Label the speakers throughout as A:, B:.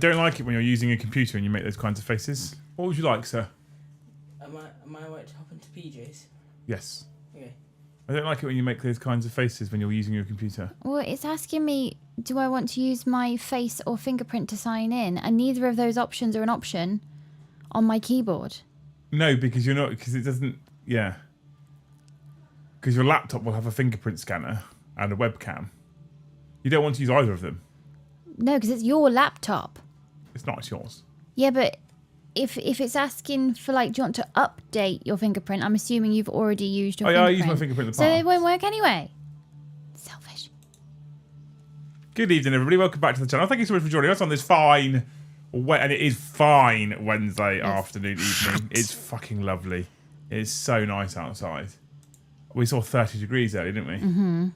A: don't like it when you're using a computer and you make those kinds of faces. What would you like, sir?
B: Am I right to hop into PJs?
A: Yes.
B: Okay.
A: I don't like it when you make those kinds of faces when you're using your computer.
C: Well, it's asking me, do I want to use my face or fingerprint to sign in? And neither of those options are an option on my keyboard.
A: No, because you're not, because it doesn't, yeah. Because your laptop will have a fingerprint scanner and a webcam. You don't want to use either of them.
C: No, because it's your laptop.
A: It's not, it's yours.
C: Yeah, but if it's asking for, like, do you want to update your fingerprint, I'm assuming you've already used your fingerprint.
A: I used my fingerprint in the
C: So
A: past.
C: it won't work anyway. Selfish.
A: Good evening, everybody. Welcome back to the channel. Thank you so much for joining us on this fine, and it is fine Wednesday afternoon, evening. It's fucking lovely. It's so nice outside. We saw 30 degrees earlier, didn't we?
C: Mm-hmm.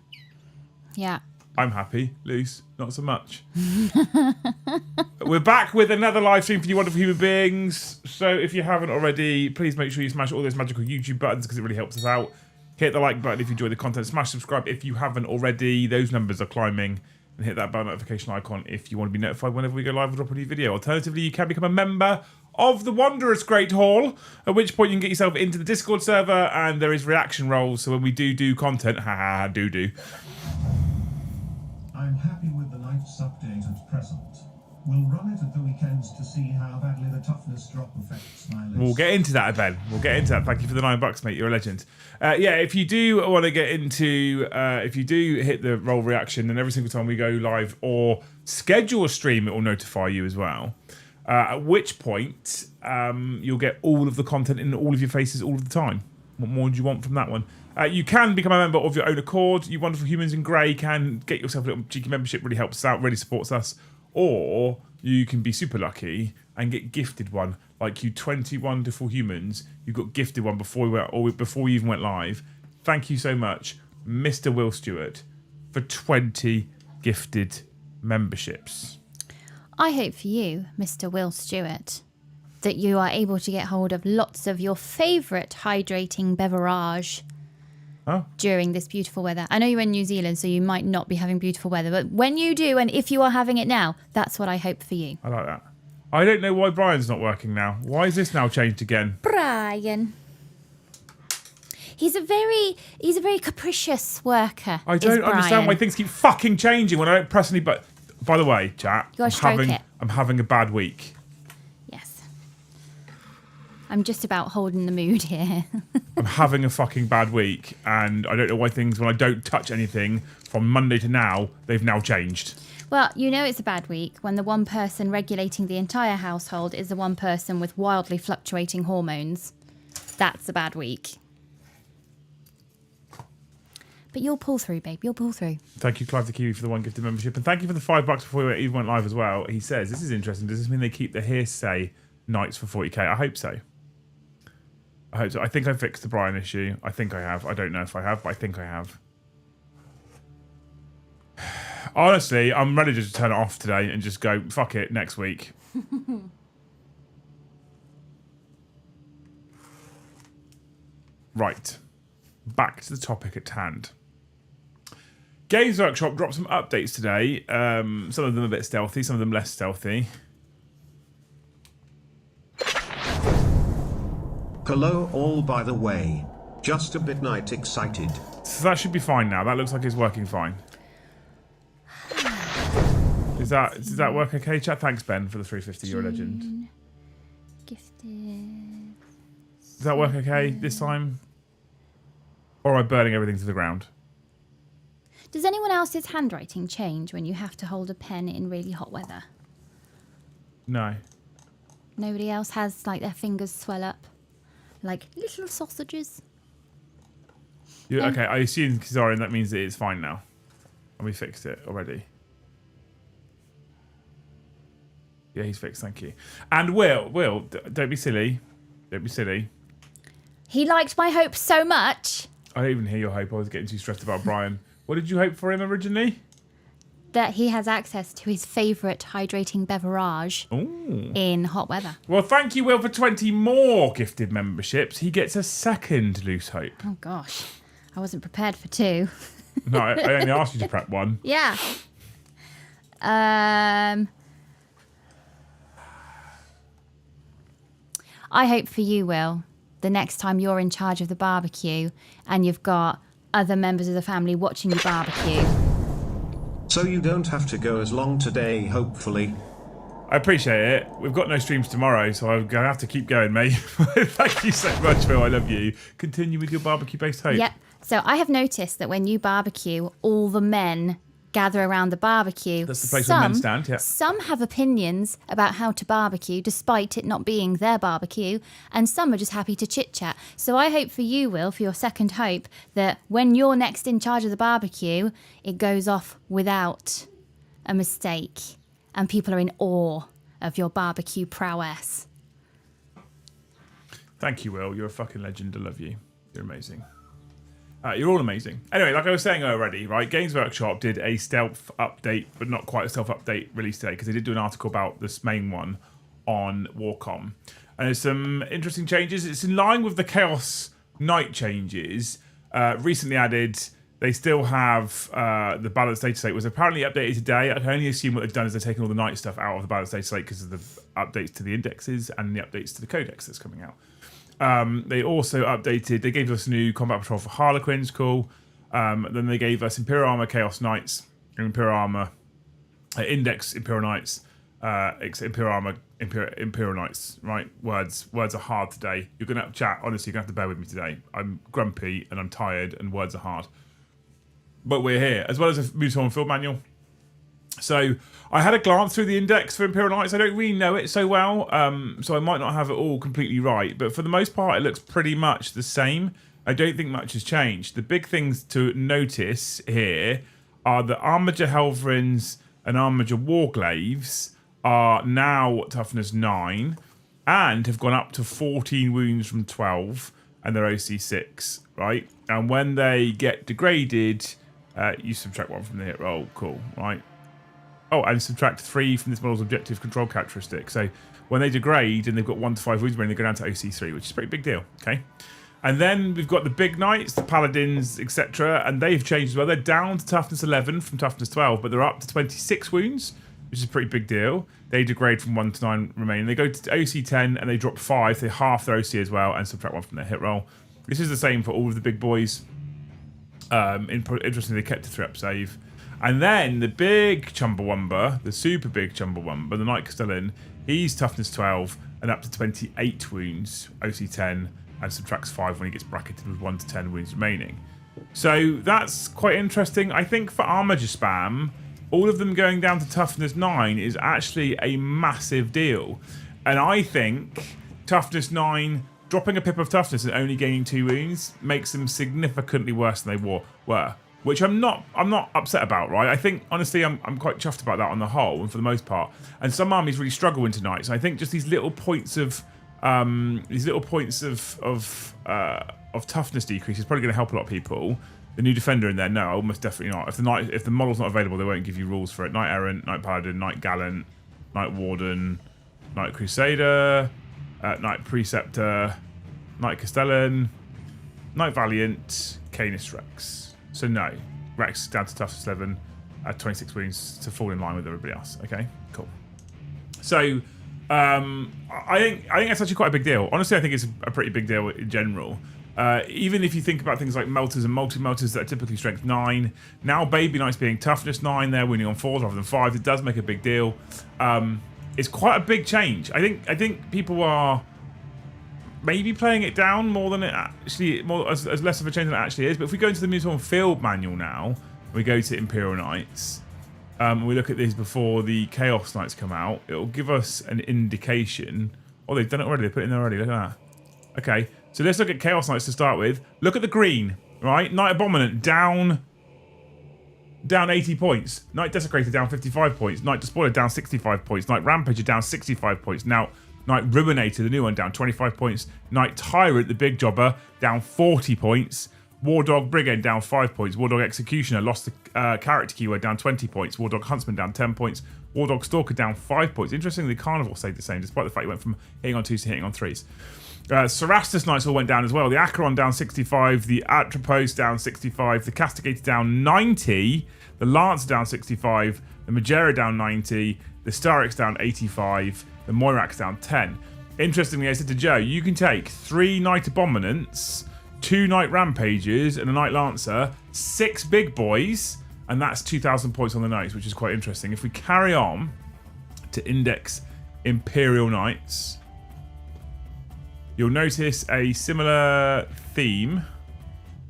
C: Yeah.
A: I'm happy. Luce, not so much. We're back with another live stream for you wonderful human beings. So if you haven't already, please make sure you smash all those magical YouTube buttons because it really helps us out. Hit the like button if you enjoy the content. Smash subscribe if you haven't already. Those numbers are climbing. And hit that bell notification icon if you want to be notified whenever we go live or drop a new video. Alternatively, you can become a member of the Wondrous Great Hall, at which point you can get yourself into the Discord server and there is reaction roles. So when we do content, do.
D: I'm happy with the Knights update at present. We'll run it at the weekends to see how badly the toughness drop affects my list.
A: We'll get into that, Ben. We'll get into that. Thank you for the $9, mate. You're a legend. Yeah, if you do want to get into, if you do hit the roll reaction, then every single time we go live or schedule a stream, it will notify you as well. At which point, you'll get all of the content in all of your faces all of the time. What more do you want from that one? You can become a member of your own accord. You wonderful humans in grey can get yourself a little cheeky membership. Really helps us out. Really supports us. Or you can be super lucky and get gifted one. Like you 20 wonderful humans, you got gifted one before we even went live. Thank you so much, Mr. Will Stewart, for 20 gifted memberships.
C: I hope for you, Mr. Will Stewart, that you are able to get hold of lots of your favourite hydrating beverage during this beautiful weather. I know you're in New Zealand, so you might not be having beautiful weather, but when you do, and if you are having it now, that's what I hope for you.
A: I like that. I don't know why Brian's not working now. Why is this now changed again?
C: Brian. He's a very capricious worker.
A: I don't understand why things keep fucking changing when I don't press any button. By the way, chat,
C: You gotta stroke it.
A: I'm having a bad week.
C: Yes. I'm just about holding the mood here.
A: I'm having a fucking bad week, and I don't know why things, when I don't touch anything from Monday to now, they've now changed.
C: Well, you know it's a bad week when the one person regulating the entire household is the one person with wildly fluctuating hormones. That's a bad week. But you'll pull through, babe. You'll pull through.
A: Thank you, Clive the Kiwi, for the one gifted membership, and thank you for the $5 before we even went live as well. He says, this is interesting. Does this mean they keep the hearsay Knights for 40k? I hope so. I hope so. I think I fixed the Brian issue. I think I have. I don't know if I have, but I think I have. Honestly, I'm ready to just turn it off today and just go, fuck it, next week. Right. Back to the topic at hand. Games Workshop dropped some updates today. Some of them a bit stealthy, some of them less stealthy.
E: Hello all, by the way. Just a bit night excited.
A: So that should be fine now. That looks like it's working fine. Does that work okay, chat? Thanks, Ben, for the 350. You're a legend.
C: Gifted.
A: Does that work okay this time? Or am I burning everything to the ground?
C: Does anyone else's handwriting change when you have to hold a pen in really hot weather?
A: No.
C: Nobody else has, like, their fingers swell up like little sausages?
A: Okay, I assume Kazarian, that means that it's fine now. And we fixed it already. Yeah, he's fixed, thank you. And Will, don't be silly. Don't be silly.
C: He liked my hope so much.
A: I didn't even hear your hope. I was getting too stressed about Brian. What did you hope for him originally?
C: That he has access to his favourite hydrating beverage in hot weather.
A: Well, thank you, Will, for 20 more gifted memberships. He gets a second loose hope.
C: Oh, gosh. I wasn't prepared for 2.
A: No, I only asked you to prep one.
C: Yeah. I hope for you, Will, the next time you're in charge of the barbecue and you've got other members of the family watching you barbecue.
E: So you don't have to go as long today, hopefully.
A: I appreciate it. We've got no streams tomorrow, so I'm going to have to keep going, mate. Thank you so much, Phil. I love you. Continue with your barbecue-based hope.
C: Yep. So I have noticed that when you barbecue, all the men gather around the barbecue.
A: That's the place where men stand, yeah.
C: Some have opinions about how to barbecue, despite it not being their barbecue, and some are just happy to chit-chat. So I hope for you, Will, for your second hope, that when you're next in charge of the barbecue, it goes off without a mistake, and people are in awe of your barbecue prowess.
A: Thank you, Will. You're a fucking legend. I love you. You're amazing. You're all amazing. Anyway, like I was saying already, right, Games Workshop did a stealth update, but not quite a stealth update release today, because they did do an article about this main one on Warcom. And there's some interesting changes. It's in line with the Chaos Knight changes. Recently added, they still have the balanced data slate was apparently updated today. I can only assume what they've done is they're taking all the Knight stuff out of the balanced data slate because of the updates to the indexes and the updates to the codex that's coming out. They also updated, they gave us a new combat patrol for Harlequins, cool. Then they gave us Imperial Armor Chaos Knights, Imperial Armor Index Imperial Knights, Imperial Armor Imperial Knights, right? Words are hard today. You're going to have to chat, honestly, you're going to have to bear with me today. I'm grumpy and I'm tired and words are hard. But we're here, as well as a Muton field manual. So I had a glance through the index for Imperial Knights. I don't really know it so well, so I might not have it all completely right. But for the most part, it looks pretty much the same. I don't think much has changed. The big things to notice here are that Armiger Helverins and Armiger Warglaves are now toughness 9 and have gone up to 14 wounds from 12, and they're OC 6, right? And when they get degraded, you subtract 1 from the hit roll. Cool, right? Oh, and subtract 3 from this model's objective control characteristic. So when they degrade and they've got 1 to 5 wounds, they go down to OC3, which is a pretty big deal. Okay. And then we've got the big knights, the paladins, etc., and they've changed as well. They're down to toughness 11 from toughness 12, but they're up to 26 wounds, which is a pretty big deal. They degrade from 1 to 9 remaining. They go to OC10 and they drop 5. They half their OC as well and subtract 1 from their hit roll. This is the same for all of the big boys. Interestingly, they kept a 3-up save. And then the big Chumbawamba, the super big Chumbawamba, the Knight Castellan, he's toughness 12 and up to 28 wounds, OC 10, and subtracts 5 when he gets bracketed with 1 to 10 wounds remaining. So that's quite interesting. I think for Armiger spam, all of them going down to toughness 9 is actually a massive deal. And I think toughness 9, dropping a pip of toughness and only gaining 2 wounds makes them significantly worse than they were. Which I'm not upset about, right? I think honestly I'm quite chuffed about that on the whole and for the most part. And some armies really struggle into knights. I think just these little points of toughness decrease is probably going to help a lot of people. The new defender in there, no, almost definitely not. If the model's not available, they won't give you rules for it. Knight Errant, Knight Paladin, Knight Gallant, Knight Warden, Knight Crusader, Knight Preceptor, Knight Castellan, Knight Valiant, Canis Rex. So no, Rex down to toughness 11 at 26 wounds to fall in line with everybody else. Okay, cool. So I think that's actually quite a big deal. Honestly, I think it's a pretty big deal in general. Even if you think about things like melters and multi-melters that are typically strength 9, now Baby Knights being toughness 9, they're winning on 4s rather than 5s. It does make a big deal. It's quite a big change. I think people are maybe playing it down more than it actually, as less of a change than it actually is. But if we go into the Muton field manual now, we go to Imperial Knights, we look at these before the Chaos Knights come out, it'll give us an indication. Oh, they've done it already. They put it in there already. Look at that. Okay, so let's look at Chaos Knights to start with. Look at the green, right? Knight Abominant down 80 points. Knight Desecrator down 55 points. Knight Despoiler down 65 points. Knight Rampager down 65 points. Now, Knight Ruinator, the new one, down 25 points. Knight Tyrant, the big jobber, down 40 points. War Dog Brigand down 5 points. War Dog Executioner lost the character keyword, down 20 points. War Dog Huntsman down 10 points. War Dog Stalker down 5 points. Interestingly, the Carnival stayed the same, despite the fact he went from hitting on 2s to hitting on 3s. Cerastus Knights all went down as well. The Acheron down 65. The Atropos down 65. The Castigator down 90. The Lancer down 65. The Magera down 90. The Starix down 85. The Moirax down 10. Interestingly, I said to Joe, you can take 3 Knight Abominants, 2 Knight Rampages, and a Knight Lancer, 6 big boys, and that's 2,000 points on the nose, which is quite interesting. If we carry on to index Imperial Knights, you'll notice a similar theme.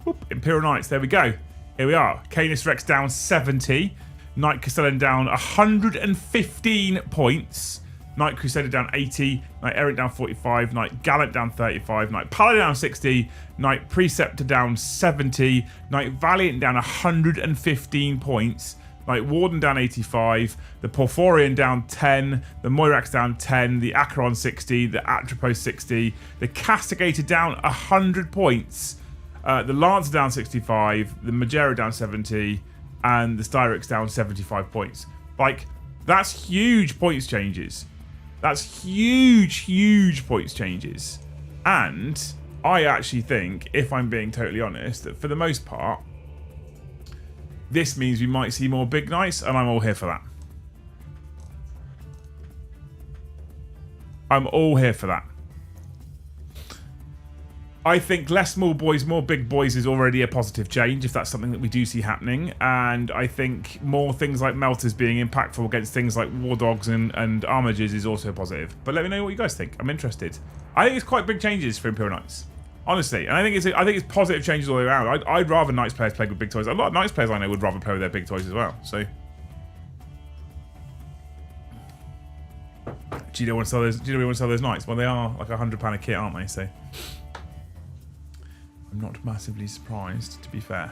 A: Whoop, Imperial Knights, there we go. Here we are. Canis Rex down 70. Knight Castellan down 115 points. Knight Crusader down 80, Knight Errant down 45, Knight Gallant down 35, Knight Paladin down 60, Knight Preceptor down 70, Knight Valiant down 115 points, Knight Warden down 85, the Porphyrion down 10, the Moirax down 10, the Acheron 60, the Atropos 60, the Castigator down 100 points, the Lancer down 65, the Magera down 70, and the Styrix down 75 points. Like, that's huge points changes. That's huge points changes. And I actually think, if I'm being totally honest, that for the most part, this means we might see more big knights, and I'm all here for that. I'm all here for that. I think less small boys, more big boys is already a positive change, if that's something that we do see happening. And I think more things like Melters being impactful against things like War Dogs and Armages is also positive. But let me know what you guys think. I'm interested. I think it's quite big changes for Imperial Knights, honestly. And I think it's positive changes all the way around. I'd rather Knights players play with big toys. A lot of Knights players I know would rather play with their big toys as well. So, do you know we want to sell those? Do you know we want to sell those Knights? Well, they are like £100 a kit, aren't they? So. I'm not massively surprised, to be fair.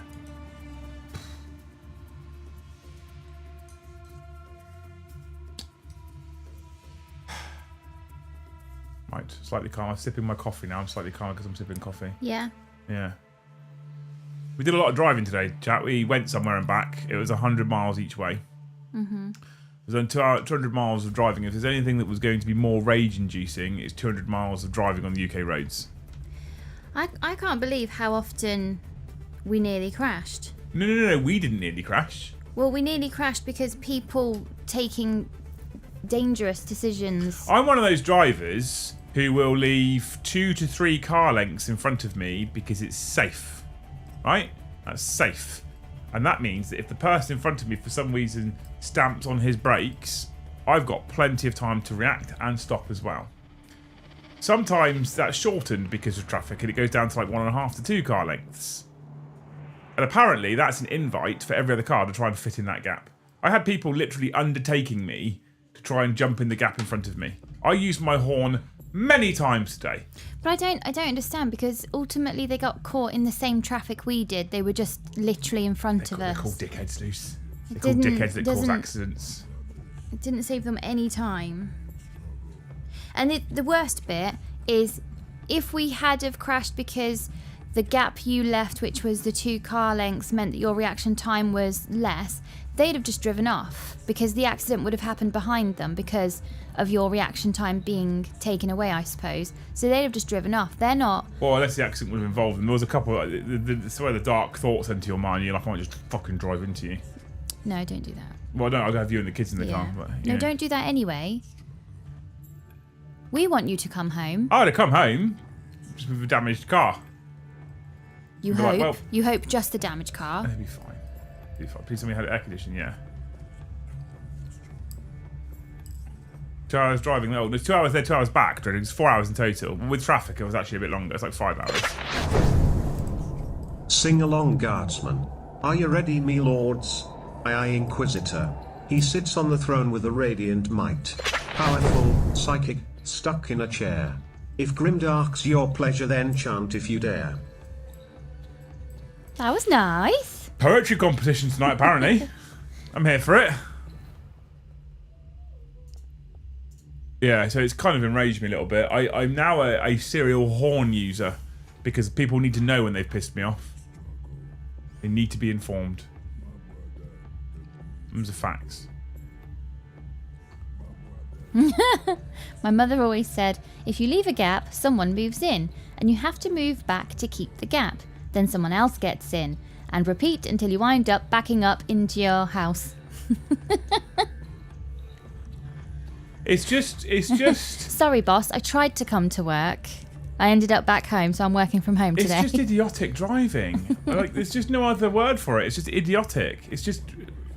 A: Right, slightly calm. I'm sipping my coffee now. I'm slightly calmer because I'm sipping coffee.
C: Yeah.
A: Yeah. We did a lot of driving today, chat. We went somewhere and back. It was 100 miles each way. Mm-hmm. It was on 200 miles of driving. If there's anything that was going to be more rage-inducing, it's 200 miles of driving on the UK roads.
C: I can't believe how often we nearly crashed.
A: No, we didn't nearly crash.
C: Well, we nearly crashed because people taking dangerous decisions.
A: I'm one of those drivers who will leave 2 to 3 car lengths in front of me because it's safe. Right? That's safe. And that means that if the person in front of me for some reason stamps on his brakes, I've got plenty of time to react and stop as well. Sometimes that's shortened because of traffic and it goes down to like 1.5 to 2 car lengths. And apparently that's an invite for every other car to try and fit in that gap. I had people literally undertaking me to try and jump in the gap in front of me. I used my horn many times today.
C: But I don't understand, because ultimately they got caught in the same traffic we did. They were just literally in front of us.
A: They're called dickheads, Luce. They're called dickheads that cause accidents.
C: It didn't save them any time. And the worst bit is, if we had have crashed because the gap you left, which was the 2 car lengths, meant that your reaction time was less, they'd have just driven off, because the accident would have happened behind them because of your reaction time being taken away, I suppose. So they'd have just driven off. They're not...
A: Well, unless the accident would have involved them. There was a couple... It's where the dark thoughts enter your mind. You're like, I might just fucking drive into you.
C: No, don't do that.
A: Well, no, I'll have you and the kids in the car. But,
C: no, don't do that anyway. We want you to come home.
A: Oh, to come home? Just with a damaged car.
C: You hope. Like, well, you hope just the damaged car.
A: It'll be fine. It'll be fine. Please tell me you had air conditioning, yeah. 2 hours driving. No, there's 2 hours there, 2 hours back. It's 4 hours in total. With traffic, it was actually a bit longer. It's like 5 hours.
E: Sing along, guardsman. Are you ready, me lords? Aye, Inquisitor. He sits on the throne with a radiant might. Powerful, psychic, stuck in a chair. If grimdark's your pleasure, then chant if you dare.
C: That was nice.
A: Poetry competition tonight, apparently. I'm here for it. Yeah, so it's kind of enraged me a little bit. I'm now a serial horn user because people need to know when they've pissed me off. They need to be informed. Them's the facts.
C: My mother always said, if you leave a gap, someone moves in, and you have to move back to keep the gap. Then someone else gets in, and repeat until you wind up backing up into your house.
A: It's just.
C: Sorry, boss. I tried to come to work. I ended up back home, so I'm working from home today.
A: It's just idiotic driving. Like, there's just no other word for it. It's just idiotic. It's just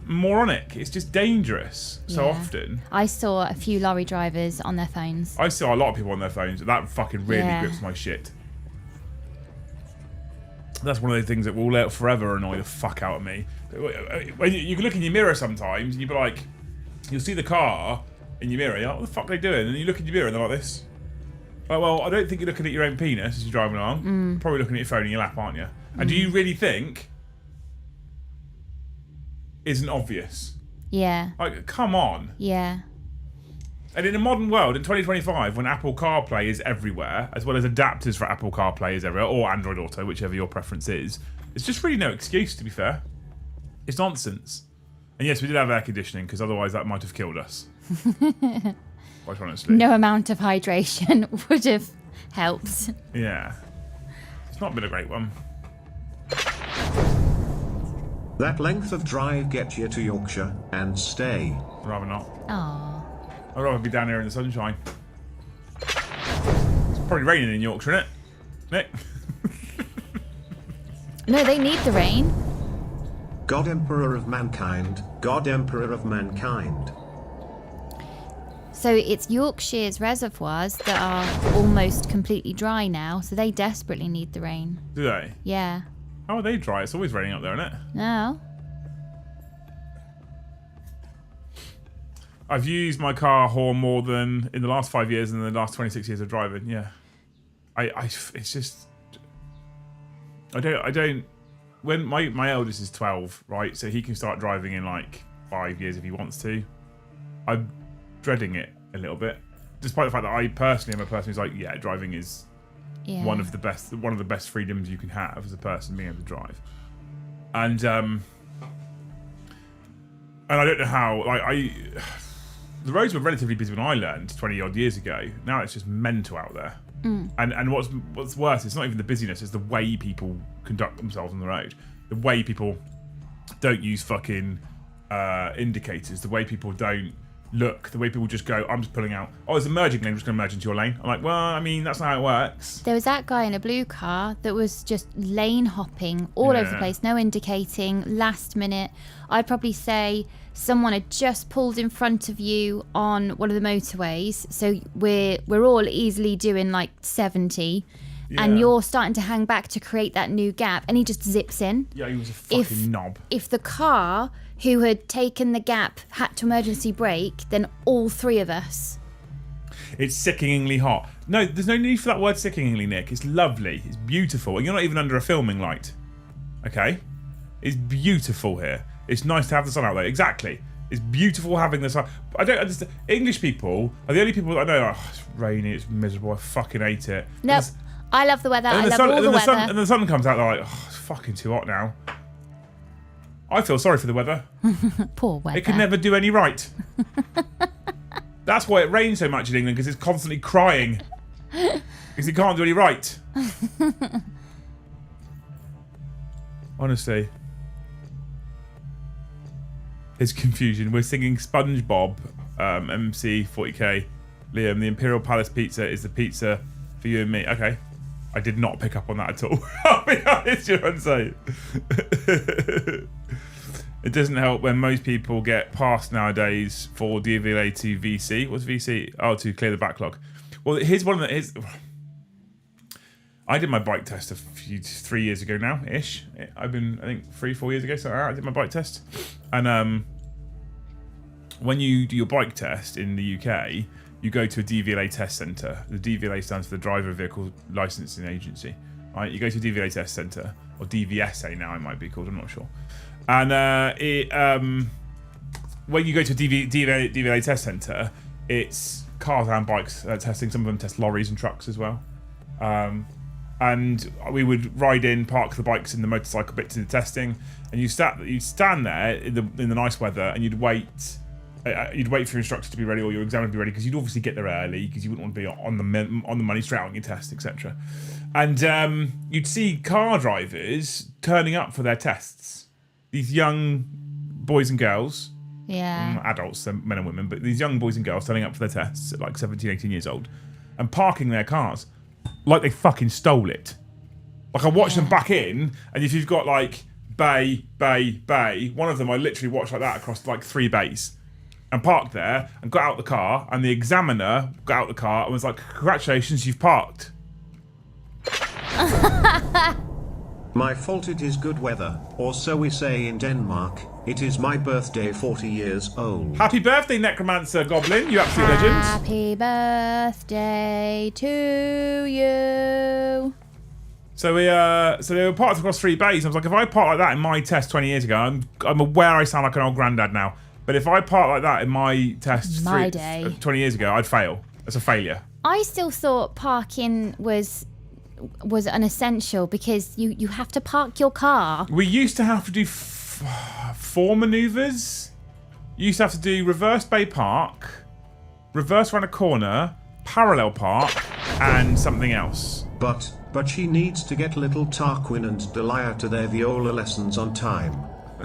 A: moronic. It's just dangerous so often.
C: I saw a few lorry drivers on their phones.
A: I saw a lot of people on their phones. That fucking really grips my shit. That's one of those things that will forever annoy the fuck out of me. When you can look in your mirror sometimes, and you'll be like, you'll see the car in your mirror. You're like, what the fuck are they doing? And you look in your mirror, and they're like this. Like, well, I don't think you're looking at your own penis as you're driving along. You're probably looking at your phone in your lap, aren't you? And do you really think isn't obvious?
C: Yeah.
A: Like, come on.
C: Yeah.
A: And in a modern world, in 2025, when Apple CarPlay is everywhere, as well as adapters for Apple CarPlay is everywhere, or Android Auto, whichever your preference is, it's just really no excuse, to be fair. It's nonsense. And yes, we did have air conditioning, because otherwise that might have killed us. Quite honestly.
C: No amount of hydration would have helped.
A: Yeah. It's not been a great one.
E: That length of drive get you to Yorkshire and stay.
A: I'd rather not.
C: Aww.
A: I'd rather be down here in the sunshine. It's probably raining in Yorkshire, isn't it? Nick?
C: No, they need the rain.
E: God Emperor of Mankind, God Emperor of Mankind.
C: So it's Yorkshire's reservoirs that are almost completely dry now, so they desperately need the rain.
A: Do they?
C: Yeah.
A: How are they dry? It's always raining up there, isn't it?
C: No.
A: I've used my car horn more than in the last 5 years than the last 26 years of driving. Yeah. It's just, I don't, when my eldest is 12, right? So he can start driving in like 5 years if he wants to. I'm dreading it a little bit, despite the fact that I personally am a person who's like, yeah, driving is one of the best freedoms you can have as a person, being able to drive. And I don't know how, like, the roads were relatively busy when I learned 20 odd years ago. Now it's just mental out there. And what's worse, it's not even the busyness, it's the way people conduct themselves on the road. The way people don't use fucking indicators, the way people don't look, the way people just go, I'm just pulling out. Oh, there's a merging lane, I'm just going to merge into your lane. I'm like, well, I mean, that's not how it works.
C: There was that guy in a blue car that was just lane hopping all over the place, no indicating, last minute. I'd probably say someone had just pulled in front of you on one of the motorways, so we're all easily doing like 70, and you're starting to hang back to create that new gap, and he just zips in.
A: Yeah, he was a fucking knob.
C: If the car who had taken the gap had to emergency brake, then all three of us.
A: It's sickeningly hot. No, there's no need for that word sickeningly, Nick. It's lovely. It's beautiful. And you're not even under a filming light. Okay? It's beautiful here. It's nice to have the sun out there. Exactly. It's beautiful having the sun. I don't understand. English people are the only people that I know. Oh, it's rainy. It's miserable. I fucking hate it.
C: No, I love the weather. I love all the weather.
A: And the sun comes out. They're like, oh, it's fucking too hot now. I feel sorry for the weather.
C: Poor weather.
A: It can never do any right. That's why it rains so much in England, because it's constantly crying. Because it can't do any right. Honestly. It's confusion. We're singing SpongeBob, MC 40k. Liam, the Imperial Palace pizza is the pizza for you and me. Okay. I did not pick up on that at all. I'll be honest, you're insane. It doesn't help when most people get passed nowadays for DVLA to VC. What's VC? Oh, to clear the backlog. Well, here's one of the... I did my bike test 3 years ago now, ish. I've been, I think, 3-4 years ago, so I did my bike test. And when you do your bike test in the UK, you go to a DVLA test centre. The DVLA stands for the Driver Vehicle Licensing Agency. Right? You go to a DVLA test centre, or DVSA now it might be called, I'm not sure. And when you go to a DVLA test centre, it's cars and bikes testing. Some of them test lorries and trucks as well. And we would ride in, park the bikes in the motorcycle bit to the testing, and you'd stand there in the nice weather, and you'd wait for your instructor to be ready or your examiner to be ready, because you'd obviously get there early because you wouldn't want to be on the money straight on your test, etc. And you'd see car drivers turning up for their tests. These young boys and girls
C: Yeah.
A: Adults, men and women, but these young boys and girls turning up for their tests at like 17, 18 years old and parking their cars like they fucking stole it. Like I watched them back in, and if you've got like bay, one of them I literally watched like that across like 3 bays and parked there and got out the car, and the examiner got out the car and was like, congratulations, you've parked.
E: My fault, it is good weather, or so we say in Denmark. It is my birthday, 40 years old.
A: Happy birthday, Necromancer Goblin, you absolute legend.
C: Happy birthday to you.
A: So they were parked across 3 bays. I was like, if I park like that in my test 20 years ago, I'm aware I sound like an old granddad now. But if I park like that in my test 20 years ago, I'd fail. That's a failure.
C: I still thought parking was an essential because you have to park your car.
A: We used to have to do 4 maneuvers. You used to have to do reverse bay park, reverse around a corner, parallel park, and something else.
E: But she needs to get little Tarquin and Delia to their viola lessons on time.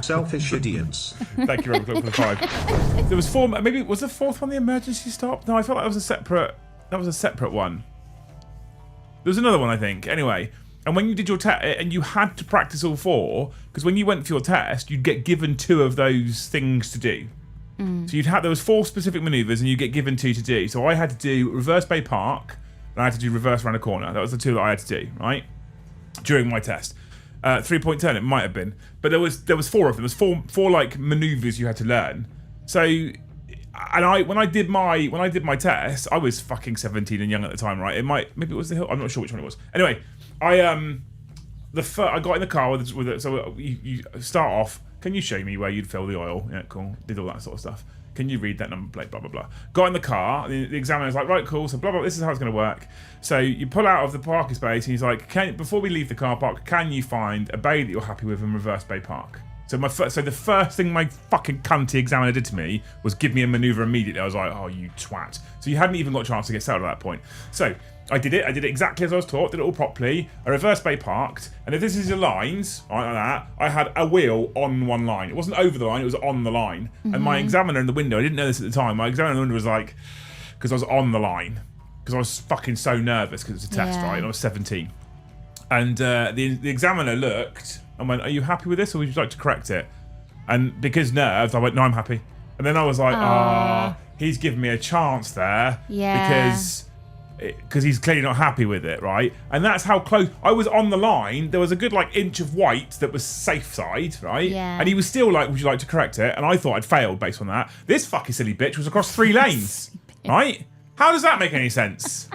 E: Selfish idiots.
A: Thank you, Robert, for the 5. There was 4. Maybe was the 4th one the emergency stop? No, I felt like that was a separate. That was a separate one. There was another one, I think. Anyway, and when you did your test, and you had to practice all 4, because when you went for your test, you'd get given 2 of those things to do. So there was 4 specific maneuvers, and you get given 2 to do. So I had to do reverse bay park, and I had to do reverse around a corner. That was the 2 that I had to do, right? During my test. 3-point turn, it might have been. But there was 4 of them. There was 4 like maneuvers you had to learn. So, and when I did my test, I was fucking 17 and young at the time, right? Maybe it was the hill. I'm not sure which one it was. Anyway, I got in the car with it. So you start off. Can you show me where you'd fill the oil? Yeah, cool. Did all that sort of stuff. Can you read that number plate? Blah, blah, blah. Got in the car. The examiner's like, right, cool. So blah, blah, this is how it's going to work. So you pull out of the parking space and he's like, before we leave the car park, can you find a bay that you're happy with and reverse bay park? So the first thing my fucking cunty examiner did to me was give me a maneuver immediately. I was like, oh, you twat. So you hadn't even got a chance to get settled at that point. So I did it. I did it exactly as I was taught. Did it all properly. I reverse bay parked. And if this is your lines, right, like that, I had a wheel on one line. It wasn't over the line. It was on the line. And my examiner in the window, I didn't know this at the time. My examiner in the window was like, because I was on the line. Because I was fucking so nervous because it's a test, right? And I was 17. And the examiner looked and went, are you happy with this or would you like to correct it? And because nerves, I went, no, I'm happy. And then I was like, he's given me a chance there.
C: Yeah.
A: Because he's clearly not happy with it, right? And that's how close I was on the line. There was a good like inch of white that was safe side, right?
C: Yeah.
A: And he was still like, would you like to correct it? And I thought I'd failed based on that. This fucking silly bitch was across 3 lanes, right? How does that make any sense?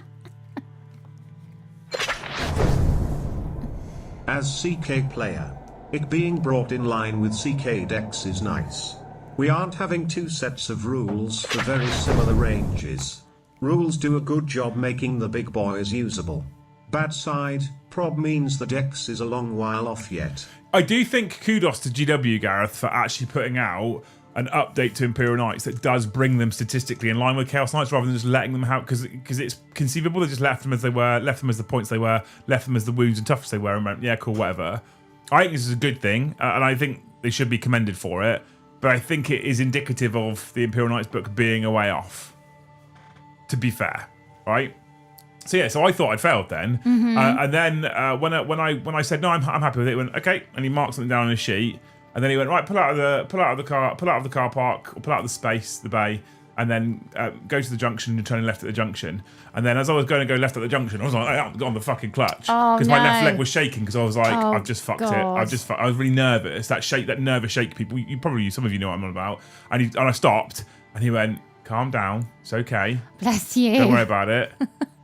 E: As CK player, it being brought in line with CK decks is nice. We aren't having 2 sets of rules for very similar ranges. Rules do a good job making the big boys usable. Bad side, prob means the dex is a long while off yet.
A: I do think kudos to GW, Gareth, for actually putting out an update to Imperial Knights that does bring them statistically in line with Chaos Knights rather than just letting them out, because it's conceivable they just left them as they were, left them as the points they were, left them as the wounds and toughness they were, and went, yeah, cool, whatever. I think this is a good thing, and I think they should be commended for it, but I think it is indicative of the Imperial Knights book being a way off, to be fair, right? So yeah, so I thought I'd failed then, and then when I said no, I'm happy with it, he went okay, and he marked something down on his sheet. And then he went, right, pull out of the car park, or pull out of the space, the bay, and then go to the junction and turn left at the junction. And then as I was going to go left at the junction, I was like, I haven't got on the fucking clutch. Because my left leg was shaking because I was like, I've just fucked it. I was really nervous. That nervous shake, people, some of you know what I'm on about. And I stopped, and he went, calm down, it's okay.
C: Bless you.
A: Don't worry about it.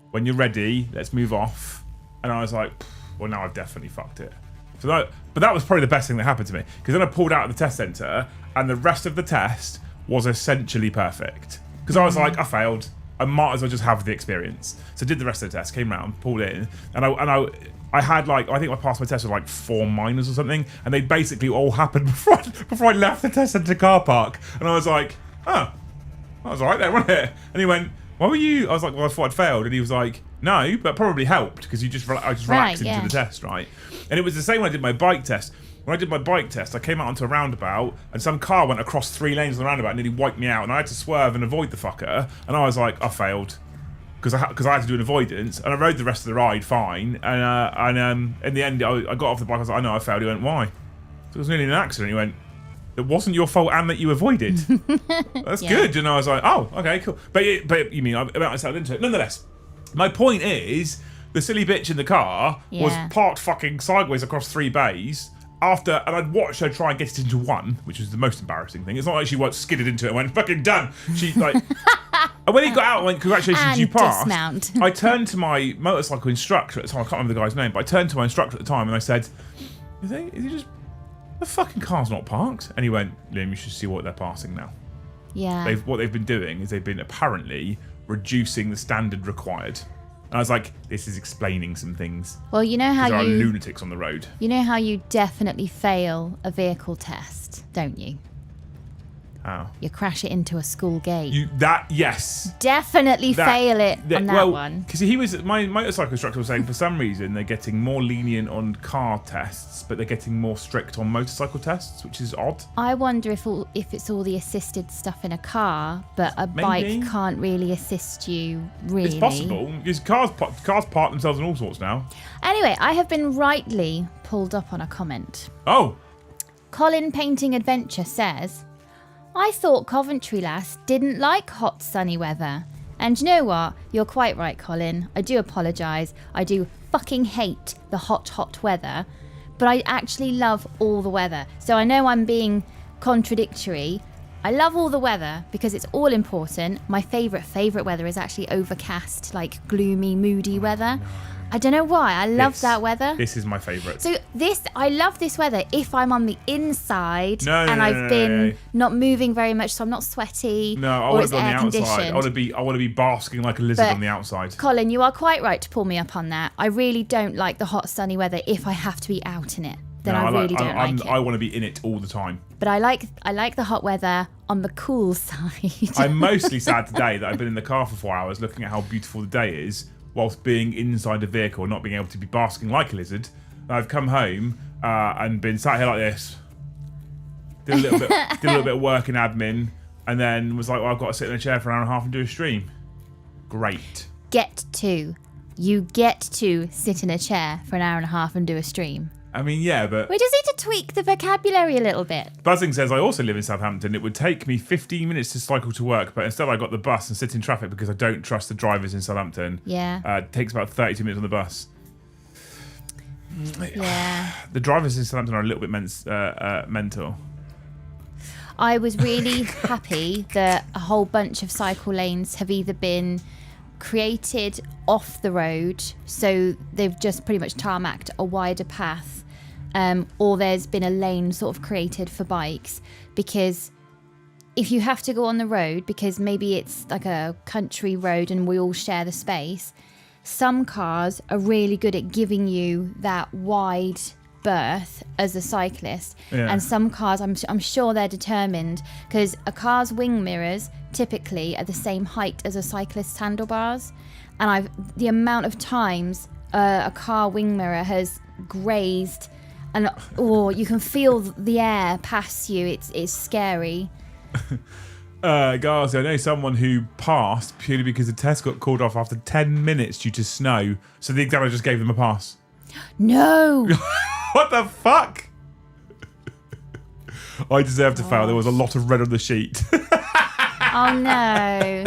A: When you're ready, let's move off. And I was like, well, now I've definitely fucked it. But that was probably the best thing that happened to me, because then I pulled out of the test centre and the rest of the test was essentially perfect. Because I was like, I failed. I might as well just have the experience. So I did the rest of the test, came round, pulled it in, and I had like, I think I passed my test with like 4 minors or something, and they basically all happened before I left the test centre car park. And I was like, oh, that was all right there, wasn't it? And he went, why were you? I was like, well, I thought I'd failed. And he was like, no, but probably helped because I just relaxed into the test, right? And it was the same when I did my bike test. when I did my bike test, I came out onto a roundabout and some car went across 3 lanes on the roundabout and nearly wiped me out, and I had to swerve and avoid the fucker, and I was like, I failed. Because I had to do an avoidance, and I rode the rest of the ride fine, and in the end, I got off the bike, I was like, I know I failed. He went, why? So it was nearly an accident. He went, it wasn't your fault and that you avoided. That's good. And I was like, oh, okay, cool. But you mean, I settled into it. Nonetheless, my point is, the silly bitch in the car was parked fucking sideways across 3 bays, and I'd watched her try and get it into 1, which was the most embarrassing thing. It's not like she skidded into it and went, fucking done. She, like... And when he got out, I went, congratulations,
C: and
A: you passed.
C: Dismount.
A: I turned to my motorcycle instructor at the time, I can't remember the guy's name, but I turned to my instructor at the time and I said, is he just... The fucking car's not parked. And he went, Liam, you should see what they're passing now.
C: Yeah.
A: What they've been doing is they've been apparently reducing the standard required. And I was like, this is explaining some things.
C: Well, you know how
A: there are lunatics on the road.
C: You know how you definitely fail a vehicle test, don't you?
A: How?
C: You crash it into a school gate.
A: Yes.
C: Definitely fail it on that one.
A: Because my motorcycle instructor was saying for some reason they're getting more lenient on car tests, but they're getting more strict on motorcycle tests, which is odd.
C: I wonder if it's all the assisted stuff in a car, but a
A: Maybe.
C: bike can't really assist you, really.
A: It's possible. Because cars park themselves in all sorts now.
C: Anyway, I have been rightly pulled up on a comment.
A: Oh.
C: Colin Painting Adventure says, I thought Coventry lass didn't like hot sunny weather. And you know what? You're quite right, Colin. I do apologise. I do fucking hate the hot weather. But I actually love all the weather. So I know I'm being contradictory. I love all the weather because it's all important. My favourite weather is actually overcast, like gloomy, moody weather.
A: No.
C: I don't know why. I love that weather.
A: This is my favourite.
C: So I love this weather if I'm on the inside and I've been not moving very much, so I'm not sweaty.
A: No, I want to be on the outside. I want to be basking like a lizard on the outside.
C: Colin, you are quite right to pull me up on that. I really don't like the hot sunny weather if I have to be out in it. Then I really don't like it.
A: I want to be in it all the time.
C: But I like the hot weather on the cool side.
A: I'm mostly sad today that I've been in the car for 4 hours looking at how beautiful the day is, whilst being inside a vehicle, not being able to be basking like a lizard. I've come home and been sat here like this, did a little bit of work in admin, and then was like, well, I've got to sit in a chair for an hour and a half and do a stream. Great. You get to sit in a chair for an hour and a half and do a stream. I mean, yeah, but...
C: We just need to tweak the vocabulary a little bit.
A: Buzzing says, I also live in Southampton. It would take me 15 minutes to cycle to work, but instead I got the bus and sit in traffic because I don't trust the drivers in Southampton.
C: Yeah.
A: It takes about 32 minutes on the bus.
C: Yeah.
A: The drivers in Southampton are a little bit mental.
C: I was really happy that a whole bunch of cycle lanes have either been created off the road, so they've just pretty much tarmacked a wider path, or there's been a lane sort of created for bikes, because if you have to go on the road, because maybe it's like a country road and we all share the space, some cars are really good at giving you that wide berth as a cyclist, and some cars I'm sure they're determined, because a car's wing mirrors typically are the same height as a cyclist's handlebars, and the amount of times a car wing mirror has grazed, and you can feel the air pass you. It's scary.
A: Garza, I know someone who passed purely because the test got called off after 10 minutes due to snow, so the examiner just gave them a pass.
C: No.
A: What the fuck? I deserve to fail. There was a lot of red on the sheet.
C: Oh no.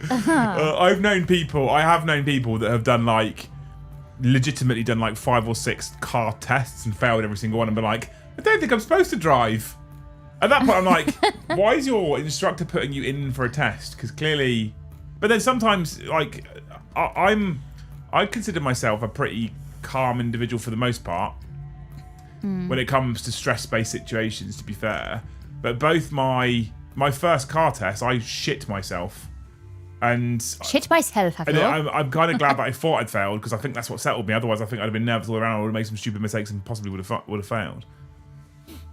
A: I have known people that have done legitimately done 5 or 6 car tests and failed every single one and been like, I don't think I'm supposed to drive. At that point I'm like, why is your instructor putting you in for a test? Because clearly, but then sometimes I consider myself a pretty calm individual for the most part when it comes to stress-based situations, to be fair. But both my first car test, I shit myself. And
C: shit myself, have you?
A: I'm kind of glad that I thought I'd failed, because I think that's what settled me. Otherwise, I think I'd have been nervous all around. I would have made some stupid mistakes and possibly would have failed.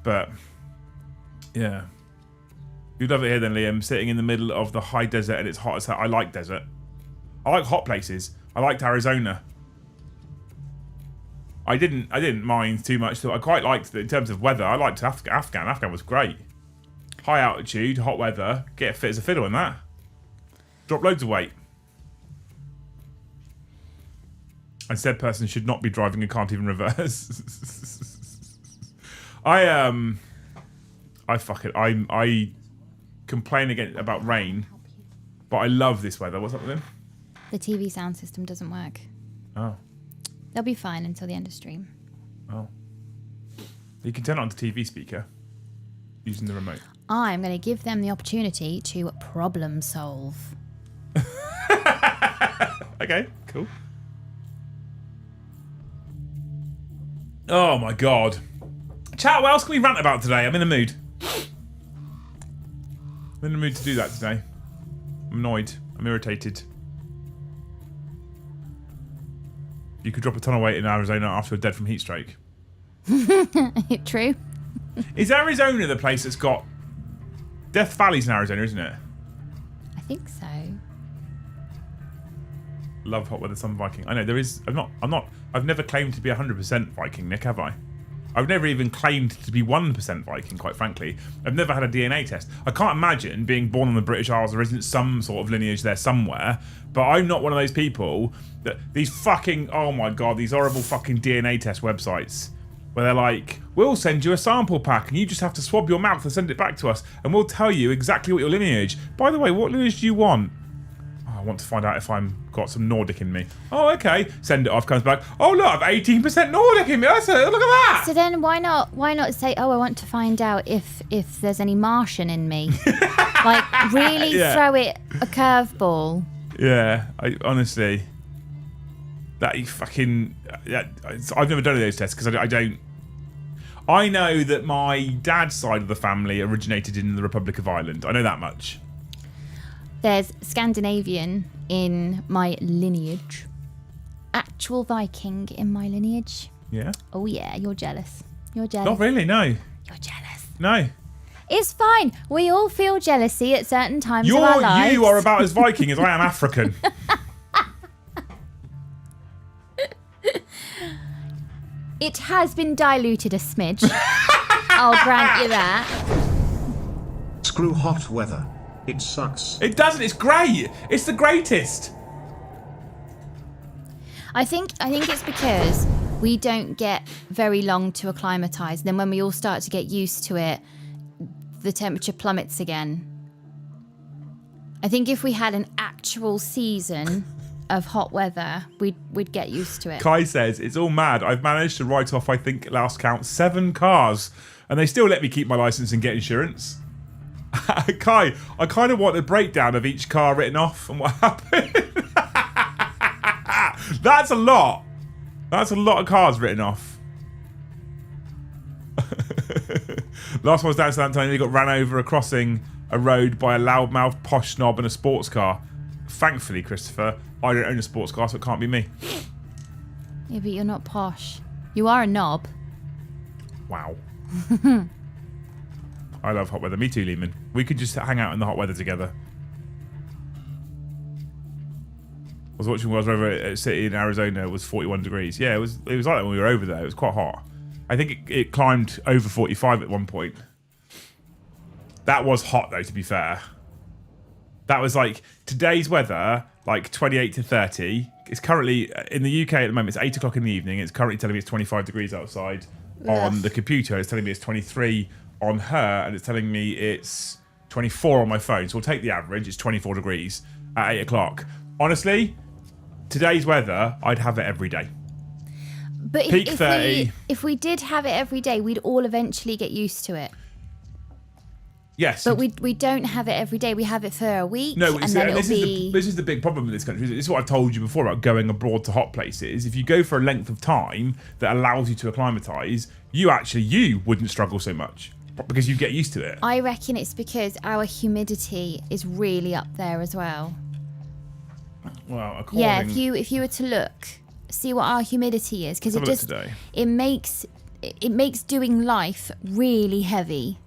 A: But yeah, you'd love it here then, Liam. Sitting in the middle of the high desert and it's hot as hell. I like desert. I like hot places. I liked Arizona. I didn't mind too much. I quite liked it in terms of weather. I liked Afghan. Afghan was great. High altitude, hot weather, get fit as a fiddle in that. Drop loads of weight. And said person should not be driving and can't even reverse. I complain again about rain, but I love this weather. What's up with him?
C: The TV sound system doesn't work.
A: Oh.
C: They'll be fine until the end of stream.
A: Oh. You can turn it on to TV speaker using the remote.
C: I'm going to give them the opportunity to problem solve.
A: Okay, cool. Oh my god. Chat, what else can we rant about today? I'm in a mood. I'm in the mood to do that today. I'm annoyed. I'm irritated. You could drop a ton of weight in Arizona after you're dead from heat stroke.
C: True.
A: Is Arizona the place that's got... Death Valley's in Arizona, isn't it?
C: I think so.
A: Love hot weather, sun Viking. I know there is. I've never claimed to be 100% Viking, Nick, have I? I've never even claimed to be 1% Viking, quite frankly. I've never had a DNA test. I can't imagine being born on the British Isles. There isn't some sort of lineage there somewhere. But I'm not one of those people that these fucking, oh my god, these horrible fucking DNA test websites where they're like, we'll send you a sample pack and you just have to swab your mouth and send it back to us and we'll tell you exactly what your lineage. By the way, what lineage do you want? Oh, I want to find out if I'm got some Nordic in me. Oh, okay. Send it off, comes back. Oh, look, I've 18% Nordic in me. That's it. Look at that.
C: So then why not say, oh, I want to find out if there's any Martian in me? Like, really throw it a curveball.
A: Yeah, honestly, that you fucking... I've never done any of those tests because I don't... I know that my dad's side of the family originated in the Republic of Ireland. I know that much.
C: There's Scandinavian in my lineage. Actual Viking in my lineage.
A: Yeah?
C: Oh yeah, you're jealous. You're jealous.
A: Not really, no.
C: You're jealous.
A: No.
C: It's fine. We all feel jealousy at certain times of our lives.
A: You are about as Viking as I am African.
C: It has been diluted a smidge. I'll grant you that.
E: Screw hot weather. It sucks.
A: It doesn't. It's great. It's the greatest.
C: I think it's because we don't get very long to acclimatise. Then when we all start to get used to it, the temperature plummets again. I think if we had an actual season of hot weather, we'd get used to it.
A: Kai says, it's all mad. I've managed to write off, I think, last count, 7 cars. And they still let me keep my licence and get insurance. Kai, I kind of want a breakdown of each car written off and what happened. That's a lot. That's a lot of cars written off. Last time I was down in Southampton, he got ran over crossing a road by a loudmouth posh snob and a sports car. Thankfully, Christopher, I don't own a sports car, so it can't be me.
C: Yeah, but you're not posh. You are a knob.
A: Wow. I love hot weather. Me too, Lehman. We could just hang out in the hot weather together. I was watching while I was over at a city in Arizona. It was 41 degrees. Yeah, it was like that when we were over there. It was quite hot. I think it climbed over 45 at one point. That was hot, though, to be fair. That was like today's weather, like 28 to 30. It's currently, in the UK at the moment, it's 8 o'clock in the evening. It's currently telling me it's 25 degrees outside. On the computer, it's telling me it's 23 on her, and it's telling me it's 24 on my phone. So we'll take the average. It's 24 degrees at 8 o'clock. Honestly, today's weather, I'd have it every day.
C: But
A: Peak 30.
C: If we did have it every day, we'd all eventually get used to it.
A: Yes.
C: But we don't have it every day. We have it for a week.
A: No,
C: and then
A: this is the big problem in this country. This is what I've told you before about going abroad to hot places. If you go for a length of time that allows you to acclimatise, you wouldn't struggle so much because you get used to it.
C: I reckon it's because our humidity is really up there as well.
A: Well,
C: yeah, if you were to look, see what our humidity is, because it makes doing life really heavy.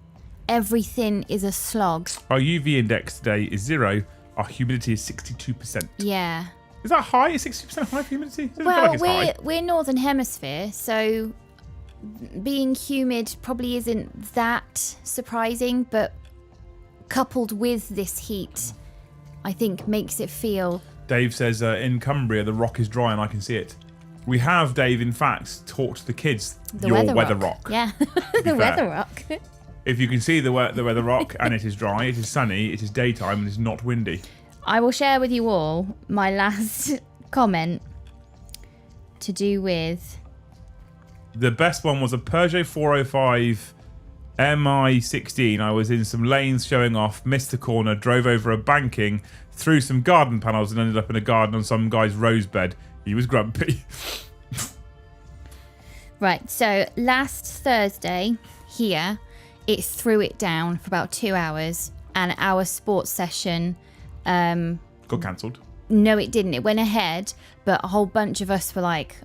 C: Everything is a slog.
A: Our UV index today is 0. Our humidity is 62%.
C: Yeah.
A: Is that high? Is 60% high for humidity? It doesn't feel
C: Well,
A: like it's high.
C: we're Northern Hemisphere, so being humid probably isn't that surprising, but coupled with this heat, I think makes it feel...
A: Dave says, in Cumbria, the rock is dry and I can see it. We have, Dave, in fact, talked to the kids. Your weather rock.
C: Yeah, the weather rock.
A: If you can see the weather rock and it is dry, it is sunny, it is daytime and it's not windy.
C: I will share with you all my last comment to do with...
A: The best one was a Peugeot 405 MI16. I was in some lanes showing off, missed the corner, drove over a banking, through some garden panels and ended up in a garden on some guy's rose bed. He was grumpy.
C: Right, so last Thursday here, it threw it down for about 2 hours, and our sports session...
A: got cancelled.
C: No, it didn't. It went ahead, but a whole bunch of us were like,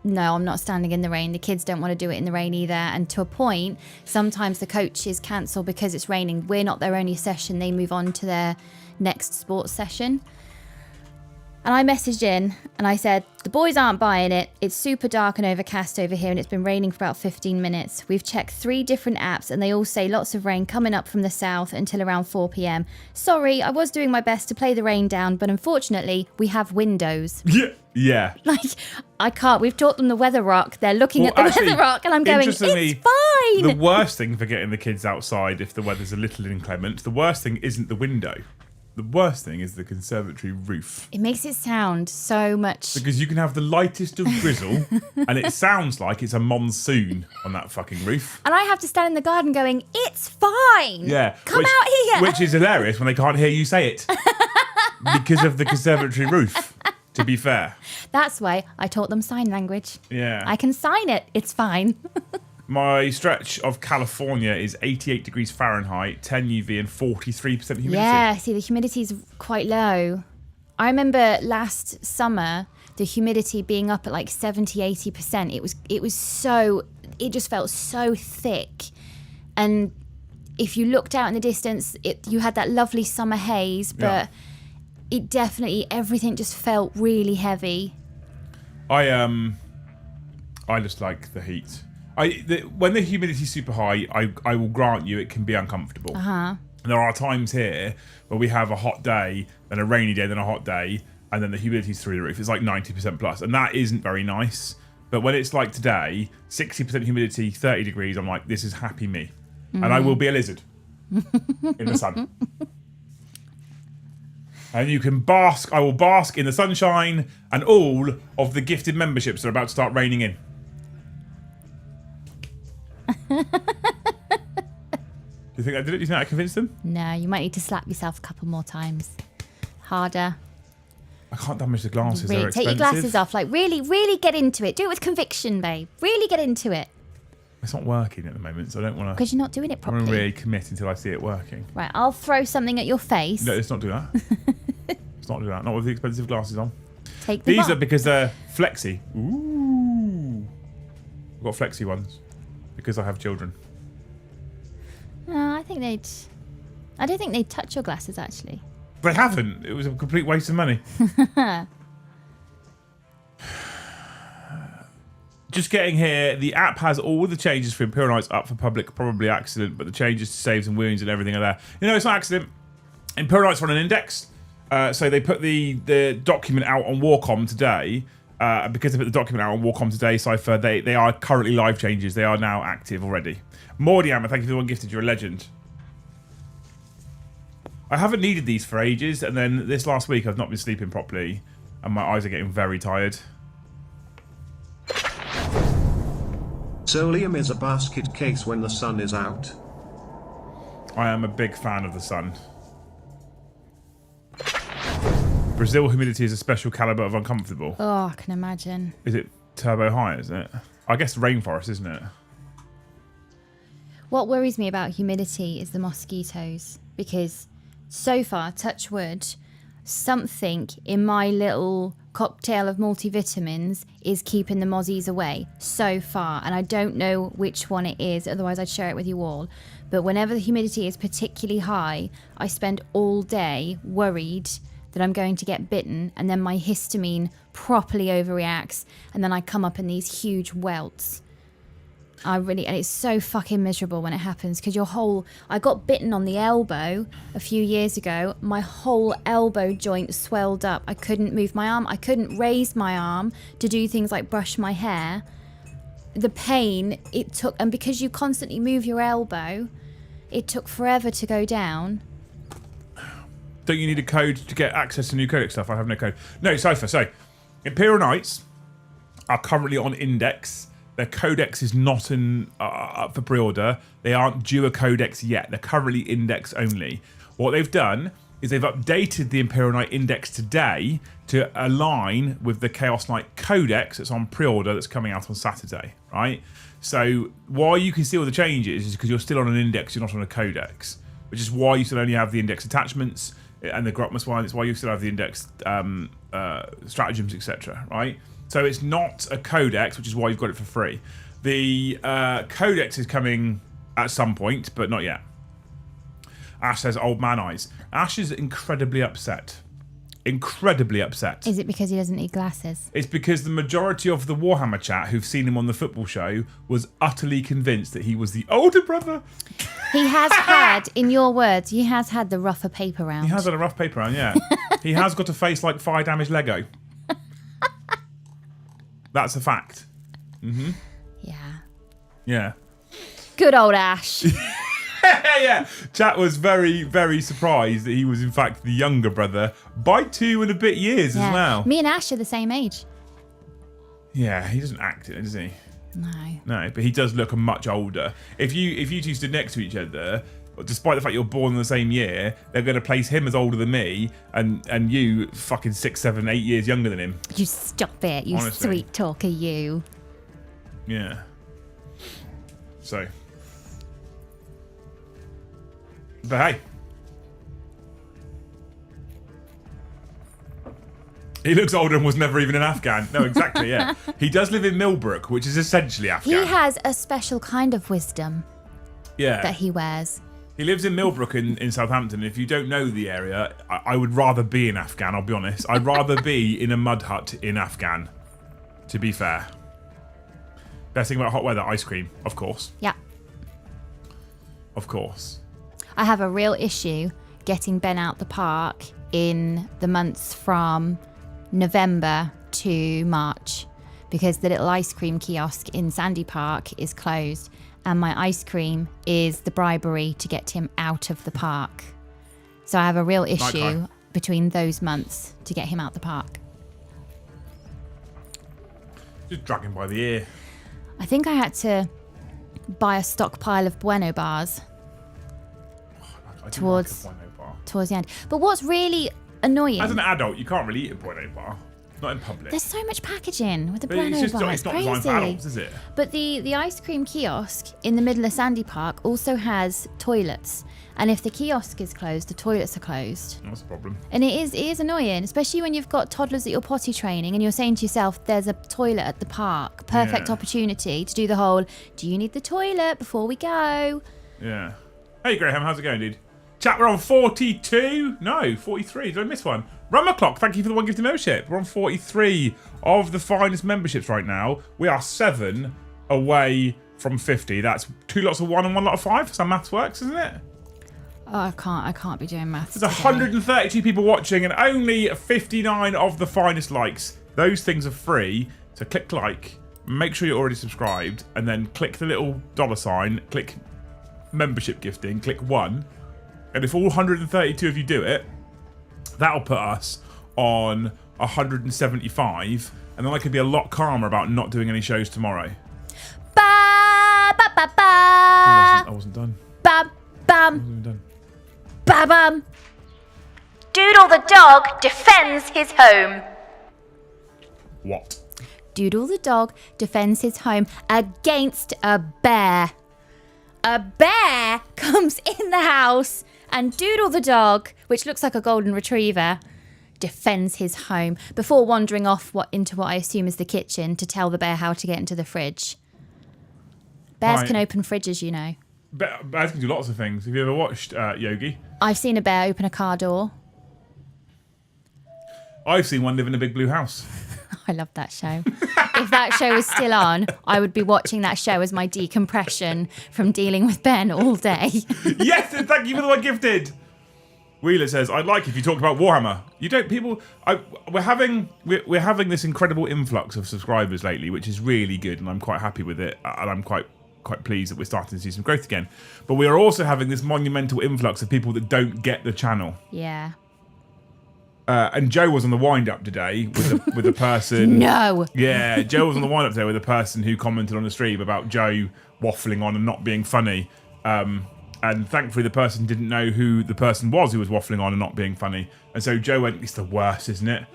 C: no, I'm not standing in the rain. The kids don't want to do it in the rain either. And to a point, sometimes the coaches cancel because it's raining. We're not their only session. They move on to their next sports session. And I messaged in and I said, the boys aren't buying it. It's super dark and overcast over here and it's been raining for about 15 minutes. We've checked 3 different apps and they all say lots of rain coming up from the south until around 4 p.m. Sorry, I was doing my best to play the rain down, but unfortunately we have windows.
A: Yeah.
C: Like, I can't. We've taught them the weather rock. They're looking at the weather rock and I'm going, it's fine.
A: The worst thing for getting the kids outside if the weather's a little inclement, the worst thing isn't the window. The worst thing is the conservatory roof.
C: It makes it sound so much...
A: Because you can have the lightest of drizzle and it sounds like it's a monsoon on that fucking roof.
C: And I have to stand in the garden going, it's fine.
A: Yeah.
C: Come out here.
A: Which is hilarious when they can't hear you say it. Because of the conservatory roof, to be fair.
C: That's why I taught them sign language.
A: Yeah.
C: I can sign it. It's fine.
A: My stretch of California is 88 degrees Fahrenheit, 10 UV and 43% humidity.
C: Yeah, see, the humidity is quite low. I remember last summer, the humidity being up at like 70, 80%. It just felt so thick. And if you looked out in the distance, you had that lovely summer haze, but it definitely, everything just felt really heavy.
A: I just like the heat. When the humidity's super high, I will grant you it can be uncomfortable.
C: Uh-huh.
A: There are times here where we have a hot day, then a rainy day, then a hot day, and then the humidity's through the roof. It's like 90% plus, and that isn't very nice. But when it's like today, 60% humidity, 30 degrees, I'm like, this is happy me. And I will be a lizard in the sun. And you can bask, I will bask in the sunshine and all of the gifted memberships that are about to start raining in. Do you think I did it? Do you think I convinced them?
C: No, you might need to slap yourself a couple more times. Harder.
A: I can't damage the glasses.
C: Really,
A: they're
C: take
A: expensive.
C: your glasses off. Like, really get into it. Do it with conviction, babe. Really get into it.
A: It's not working at the moment, so I don't want to...
C: Because you're not doing it
A: I
C: properly.
A: want to really commit until I see it working.
C: Right, I'll throw something at your face.
A: No, let's not do that. Let's not do that. Not with the expensive glasses on.
C: Take them
A: These
C: off.
A: are because they're flexi. Ooh. I've got flexi ones. Because I have children.
C: No, I don't think they'd touch your glasses, actually.
A: They haven't. It was a complete waste of money. Just getting here, the app has all the changes for Imperial Knights up for public, probably accident, but the changes to saves and wounds and everything are there. You know, it's not accident. Imperial Knights run an index. So they put the document out on Warcom today. Because they put the document out on Warcom today, Cypher, they are currently live changes. They are now active already. Mordiammer, thank you for the one gifted. You're a legend. I haven't needed these for ages, and then this last week I've not been sleeping properly, and my eyes are getting very tired.
E: Solium is a basket case when the sun is out.
A: I am a big fan of the sun. Brazil humidity is a special caliber of uncomfortable.
C: Oh, I can imagine.
A: Is it turbo high, is it? I guess rainforest, isn't it?
C: What worries me about humidity is the mosquitoes. Because so far, touch wood, something in my little cocktail of multivitamins is keeping the mozzies away so far. And I don't know which one it is, otherwise I'd share it with you all. But whenever the humidity is particularly high, I spend all day worried that I'm going to get bitten, and then my histamine properly overreacts, and then I come up in these huge welts. And it's so fucking miserable when it happens, because I got bitten on the elbow a few years ago. My whole elbow joint swelled up. I couldn't move my arm. I couldn't raise my arm to do things like brush my hair. The pain it took, and because you constantly move your elbow, it took forever to go down.
A: Don't you need a code to get access to new codex stuff? I have no code. No, Cypher. So, Imperial Knights are currently on index. Their codex is not up for pre-order. They aren't due a codex yet. They're currently index only. What they've done is they've updated the Imperial Knight index today to align with the Chaos Knight codex that's on pre-order that's coming out on Saturday, right? So why you can see all the changes is because you're still on an index, you're not on a codex, which is why you still only have the index attachments and the Grotmus one. It's why you still have the index stratagems, etc., right? So it's not a codex, which is why you've got it for free. The codex is coming at some point, but not yet. Ash says, old man eyes. Ash is incredibly upset. Incredibly upset.
C: Is it because he doesn't need glasses?
A: It's because the majority of the Warhammer chat who've seen him on the football show was utterly convinced that he was the older brother.
C: He has had, in your words, he has had the rougher paper round.
A: He has had a rough paper round, yeah. He has got a face like fire damaged Lego. That's a fact. Mm-hmm.
C: Yeah.
A: Yeah.
C: Good old Ash.
A: Yeah. Chat was very, very surprised that he was in fact the younger brother by 2 and a bit years as well.
C: Me and Ash are the same age.
A: Yeah, he doesn't act it, does he?
C: No.
A: No, but he does look much older. If you two stood next to each other, despite the fact you're born in the same year, they're going to place him as older than me, and you fucking 6, 7, 8 years younger than him.
C: You stop it, you
A: Honestly.
C: sweet talker, you.
A: Yeah. So. But hey. He looks older and was never even an Afghan. No, exactly, yeah. He does live in Millbrook, which is essentially Afghan.
C: He has a special kind of wisdom that he wears.
A: He lives in Millbrook in Southampton. If you don't know the area, I would rather be in Afghan, I'll be honest. I'd rather be in a mud hut in Afghan, to be fair. Best thing about hot weather, ice cream, of course.
C: Yeah.
A: Of course.
C: I have a real issue getting Ben out the park in the months from November to March because the little ice cream kiosk in Sandy Park is closed. And my ice cream is the bribery to get him out of the park. So I have a real issue between those months to get him out the park.
A: Just drag him by the ear.
C: I think I had to buy a stockpile of Bueno bars towards the end. But what's really annoying...
A: As an adult, you can't really eat a Bueno bar. Not in public.
C: There's so much packaging with the
A: But
C: Bueno bar.
A: It's not designed for adults, is it?
C: But the ice cream kiosk in the middle of Sandy Park also has toilets. And if the kiosk is closed, the toilets are closed.
A: That's a problem.
C: And it is annoying, especially when you've got toddlers that you're potty training and you're saying to yourself, there's a toilet at the park. Perfect opportunity to do the whole, do you need the toilet before we go?
A: Yeah. Hey, Graham, how's it going, dude? Chat, we're on 42? No, 43. Did I miss one? Rummer Clock, thank you for the one gifted membership. We're on 43 of the finest memberships right now. We are 7 away from 50. That's 2 lots of 1 and 1 lot of 5. That's how maths works, isn't it?
C: Oh, I can't be doing maths.
A: There's 132 people watching and only 59 of the finest likes. Those things are free. So click like, make sure you're already subscribed, and then click the little $sign, click membership gifting, click 1. And if all 132 of you do it, that'll put us on 175, and then I could be a lot calmer about not doing any shows tomorrow.
C: Ba ba ba ba.
A: I wasn't done.
C: Bam bam.
A: I wasn't even done.
C: Ba bam. Doodle the dog defends his home.
A: What?
C: Doodle the dog defends his home against a bear. A bear comes in the house and Doodle the dog, which looks like a golden retriever, defends his home before wandering off into what I assume is the kitchen to tell the bear how to get into the fridge. Bears can open fridges, you know.
A: Bears can do lots of things. Have you ever watched Yogi?
C: I've seen a bear open a car door.
A: I've seen one live in a big blue house.
C: I love that show. If that show was still on, I would be watching that show as my decompression from dealing with Ben all day.
A: Yes, and thank you for the one gifted. Wheeler says, "I'd like if you talked about Warhammer. You don't, people. We're having this incredible influx of subscribers lately, which is really good, and I'm quite happy with it, and I'm quite pleased that we're starting to see some growth again. But we are also having this monumental influx of people that don't get the channel.
C: Yeah.
A: And Joe was on the wind up today with a person.
C: No.
A: Yeah, Joe was on the wind up today with a person who commented on the stream about Joe waffling on and not being funny. And thankfully, the person didn't know who the person was who was waffling on and not being funny. And so Joe went, "It's the worst, isn't it?"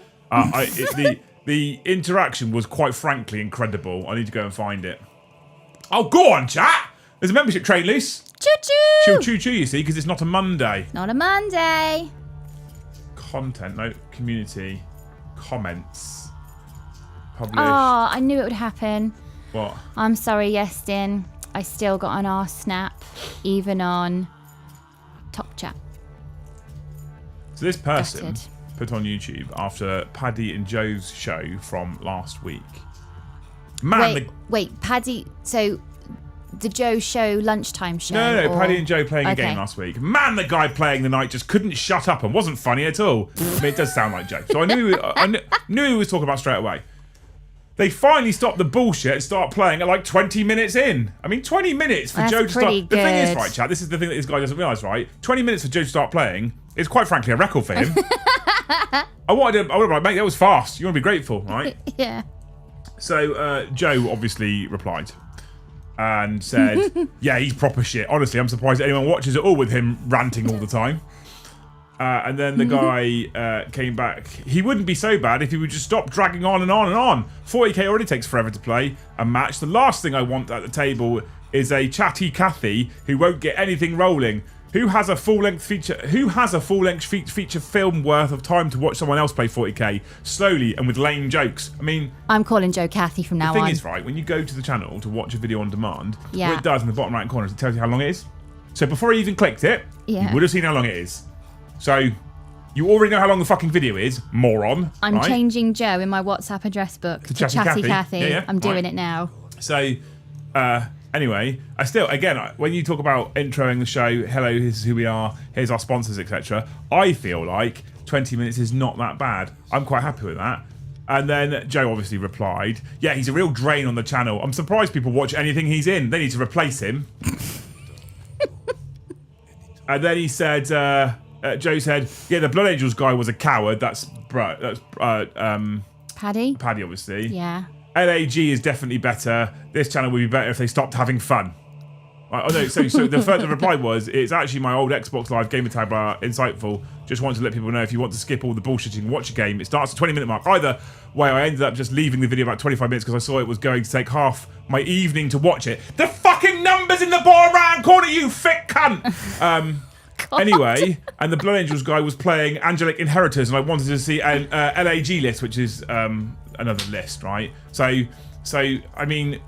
A: The interaction was quite frankly incredible. I need to go and find it. Oh, go on, chat. There's a membership train loose.
C: Choo-choo.
A: She'll choo-choo, you see, because it's not a Monday.
C: Not a Monday.
A: Content, no, community, comments, published.
C: Oh, I knew it would happen.
A: What?
C: I'm sorry, Yestin. I still got an arse snap, even on Top Chat.
A: So this person
C: Gutted.
A: put on YouTube after Paddy and Joe's show from last week. Man,
C: Wait, Paddy. So the Joe show lunchtime show.
A: No,
C: or...
A: Paddy and Joe playing a
C: Okay.
A: game last week. Man, the guy playing the night just couldn't shut up and wasn't funny at all. I mean, it does sound like Joe. So I knew he was talking about straight away. They finally stopped the bullshit and start playing at like 20 minutes in. I mean, 20 minutes for
C: That's
A: Joe to start.
C: pretty
A: The thing is,
C: good.
A: right, chat, this is the thing that this guy doesn't realise, right? 20 minutes for Joe to start playing is quite frankly a record for him. I would have been like, mate, that was fast. You want to be grateful, right?
C: Yeah.
A: So Joe obviously replied and said, "Yeah, he's proper shit. Honestly, I'm surprised anyone watches it all with him ranting all the time." And then the guy came back. He wouldn't be so bad if he would just stop dragging on and on and on. 40k already takes forever to play a match. The last thing I want at the table is a chatty Cathy who won't get anything rolling. Who has a full-length feature film worth of time to watch someone else play 40k slowly and with lame jokes? I mean,
C: I'm calling Joe Cathy from now
A: the
C: on.
A: thing is, right, when you go to the channel to watch a video on demand,
C: Yeah.
A: what it does in the bottom right corner is it tells you how long it is. So before you even clicked it,
C: Yeah.
A: you would have seen how long it is. So you already know how long the fucking video is, moron.
C: I'm
A: right?
C: changing Joe in my WhatsApp address book to Chatty Cathy.
A: Yeah,
C: I'm doing
A: right.
C: it now.
A: So, anyway, when you talk about introing the show, hello, this is who we are, here's our sponsors, etc. I feel like 20 minutes is not that bad. I'm quite happy with that. And then Joe obviously replied, "Yeah, he's a real drain on the channel. I'm surprised people watch anything he's in. They need to replace him." And then he said, Joe said, "Yeah, the Blood Angels guy was a coward. That's
C: Paddy?
A: Paddy, obviously.
C: Yeah.
A: LAG is definitely better. This channel would be better if they stopped having fun." Right, oh no, so the further reply was, "It's actually my old Xbox Live gamer tab insightful. Just wanted to let people know if you want to skip all the bullshitting and watch a game, it starts at 20-minute mark." Either way, I ended up just leaving the video about 25 minutes because I saw it was going to take half my evening to watch it. The fucking numbers in the bottom right corner, you thick cunt! Anyway, and the Blood Angels guy was playing Angelic Inheritors, and I wanted to see an LAG list, which is another list, right? So I mean,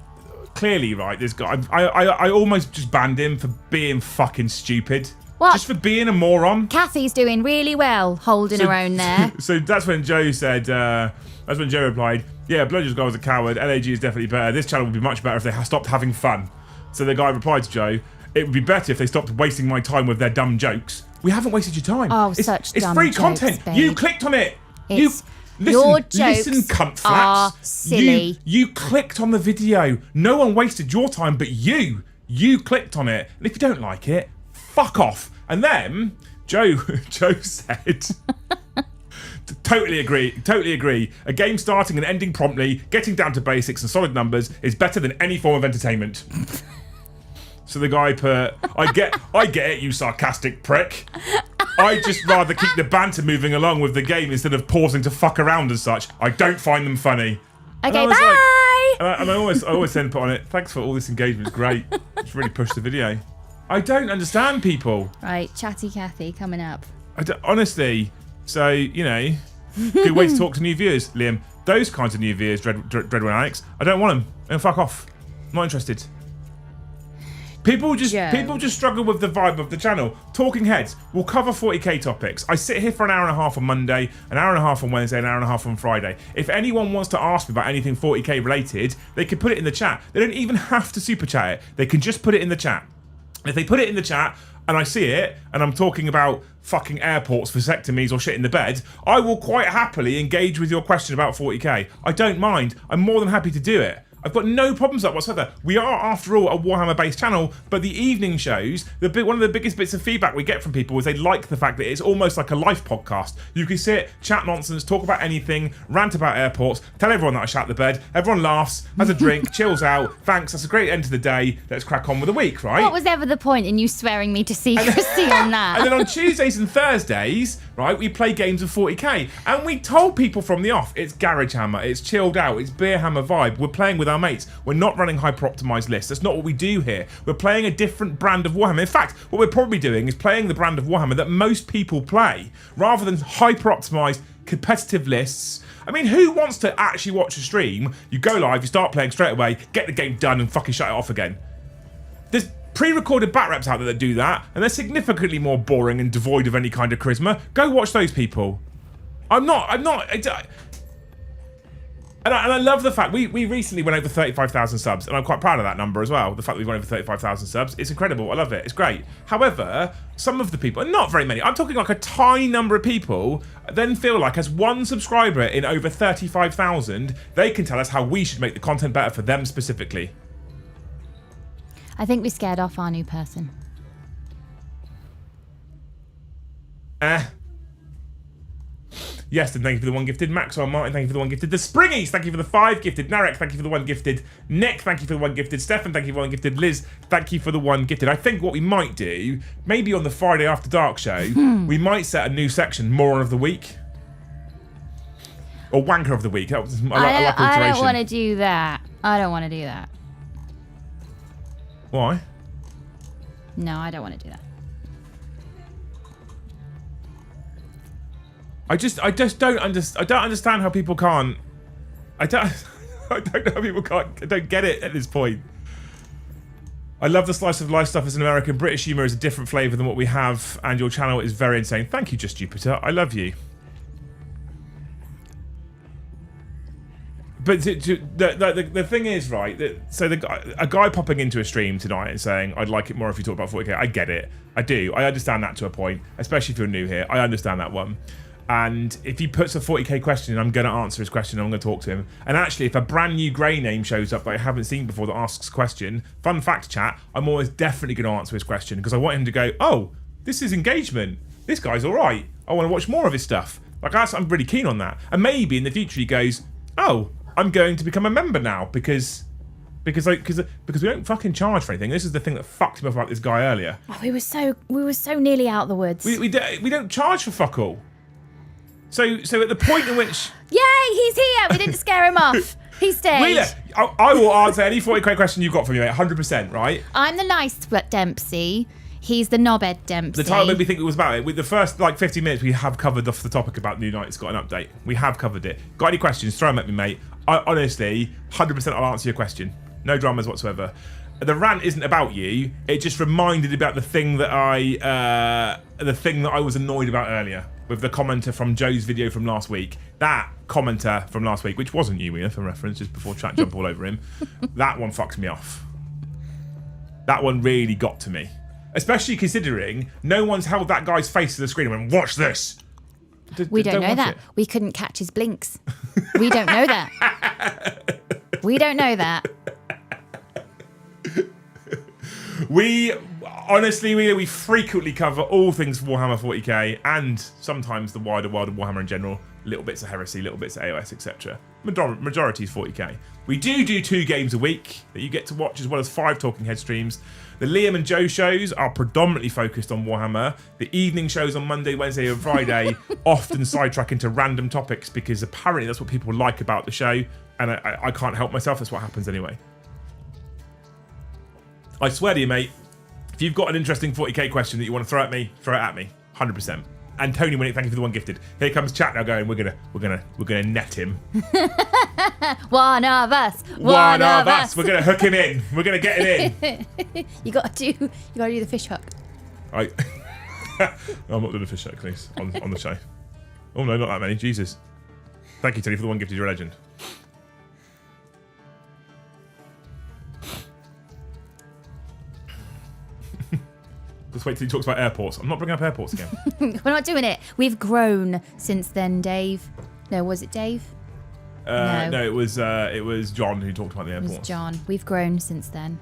A: clearly, right, this guy, I almost just banned him for being fucking stupid.
C: What?
A: Just for being a moron.
C: Cathy's doing really well, holding her own there.
A: So that's when Joe said, that's when Joe replied, "Yeah, Blood Angels guy was a coward. LAG is definitely better. This channel would be much better if they stopped having fun." So the guy replied to Joe, "It would be better if they stopped wasting my time with their dumb jokes." We haven't wasted your time.
C: Oh,
A: it's
C: such
A: It's
C: dumb
A: free
C: jokes,
A: content.
C: babe.
A: You clicked on it.
C: It's-
A: Listen,
C: your jokes
A: listen, cunt flaps.
C: are silly.
A: You clicked on the video. No one wasted your time but you. You clicked on it. And if you don't like it, fuck off. And then Joe said, Totally agree. A game starting and ending promptly, getting down to basics and solid numbers is better than any form of entertainment. So the guy put, I get it, you sarcastic prick. I'd just rather keep the banter moving along with the game instead of pausing to fuck around and such. I don't find them funny."
C: Okay, bye!
A: And I always then put on it, "Thanks for all this engagement, it's great. It's really pushed the video." I don't understand people.
C: Right, Chatty Cathy coming up.
A: Honestly, so, you know, good way to talk to new viewers, Liam. Those kinds of new viewers, Dreadwin Alex, I don't want them. And fuck off. I'm not interested. People just struggle with the vibe of the channel. Talking Heads will cover 40k topics. I sit here for an hour and a half on Monday, an hour and a half on Wednesday, an hour and a half on Friday. If anyone wants to ask me about anything 40k related, they can put it in the chat. They don't even have to super chat it. They can just put it in the chat. If they put it in the chat and I see it and I'm talking about fucking airports, vasectomies or shit in the bed, I will quite happily engage with your question about 40k. I don't mind. I'm more than happy to do it. I've got no problems with that whatsoever. We are, after all, a Warhammer-based channel, but the evening shows, one of the biggest bits of feedback we get from people is they like the fact that it's almost like a live podcast. You can sit, chat nonsense, talk about anything, rant about airports, tell everyone that I shat the bed, everyone laughs, has a drink, chills out. Thanks, that's a great end to the day. Let's crack on with the week, right?
C: What was ever the point in you swearing me to secrecy on that?
A: And then on Tuesdays and Thursdays, right, we play games of 40k. And we told people from the off, it's Garage Hammer, it's chilled out, it's Beer Hammer vibe. We're playing with our mates. We're not running hyper-optimized lists. That's not what we do here. We're playing a different brand of Warhammer. In fact, what we're probably doing is playing the brand of Warhammer that most people play, rather than hyper-optimized competitive lists. I mean, who wants to actually watch a stream? You go live, you start playing straight away, get the game done, and fucking shut it off again. There's pre-recorded bat reps out there that do that, and they're significantly more boring and devoid of any kind of charisma. Go watch those people. And I love the fact we recently went over 35,000 subs, and I'm quite proud of that number as well. The fact that we went over 35,000 subs, it's incredible. I love it. It's great. However, some of the people, and not very many, I'm talking like a tiny number of people, then feel like as one subscriber in over 35,000, they can tell us how we should make the content better for them specifically.
C: I think we scared off our new person.
A: Yes, and thank you for the 1 gifted. Maxwell Martin, thank you for the 1 gifted. The Springies, thank you for the 5 gifted. Narek, thank you for the 1 gifted. Nick, thank you for the 1 gifted. Stefan, thank you for the 1 gifted. Liz, thank you for the 1 gifted. I think what we might do, maybe on the Friday After Dark show, we might set a new section, Moron of the Week. Or Wanker of the Week. That was,
C: I don't want to do that. I don't want to do that.
A: Why?
C: No, I don't want to do that.
A: I just don't understand how people can't. I don't know how people can't. I don't get it at this point. I love the slice of life stuff as an American. British humour is a different flavour than what we have, and your channel is very insane. Thank you, Just Jupiter. I love you. But the thing is, right, a guy popping into a stream tonight and saying, I'd like it more if you talk about 40k, I get it. I do. I understand that to a point, especially if you're new here. I understand that one. And if he puts a 40k question in, I'm going to answer his question and I'm going to talk to him. And actually, if a brand new grey name shows up that I haven't seen before that asks a question, fun fact chat, I'm always definitely going to answer his question because I want him to go, oh, this is engagement. This guy's all right. I want to watch more of his stuff. Like, I'm really keen on that. And maybe in the future he goes, oh, I'm going to become a member now because we don't fucking charge for anything. This is the thing that fucked me up about this guy earlier.
C: Oh, we were so nearly out of the woods.
A: We don't charge for fuck all. So at the point in which...
C: Yay, he's here! We didn't scare him off. He stayed.
A: Wheeler, I will answer any 40k question you've got for me, mate, 100%, right?
C: I'm the nice Dempsey. He's the knobhead Dempsey.
A: The title made me think it was about it. With the first, 15 minutes, we have covered off the topic about New Knights got an update. We have covered it. Got any questions, throw them at me, mate. I honestly, 100% I'll answer your question. No dramas whatsoever. The rant isn't about you. It just reminded about the thing that I was annoyed about earlier with the commenter from Joe's video from last week. That commenter from last week, which wasn't you, Ian, for reference, just before chat jump all over him. That one fucked me off. That one really got to me. Especially considering no one's held that guy's face to the screen and went, watch this.
C: We don't know that. We couldn't catch his blinks. We don't know that. We don't know that.
A: We frequently cover all things Warhammer 40k and sometimes the wider world of Warhammer in general. Little bits of Heresy, little bits of AOS, etc. Majority is 40k. We do 2 games a week that you get to watch, as well as 5 Talking Head streams. The Liam and Joe shows are predominantly focused on Warhammer. The evening shows on Monday, Wednesday and Friday often sidetrack into random topics because apparently that's what people like about the show, and I can't help myself. That's what happens anyway. I swear to you, mate, if you've got an interesting 40k question that you want to throw at me, 100%. And Tony Winnick, thank you for the 1 gifted. Here comes chat now going, we're gonna net him.
C: One of us.
A: One of us. We're gonna hook him in. We're gonna get him in.
C: You gotta do the fish hook.
A: I'm not doing a fish hook, please, on the show. Oh no, not that many. Jesus. Thank you, Tony, for the 1 gifted. You're a legend. Just wait till he talks about airports. I'm not bringing up airports again.
C: We're not doing it. We've grown since then, Dave. No, was it Dave?
A: No, it was John who talked about the airports.
C: It was John. We've grown since then.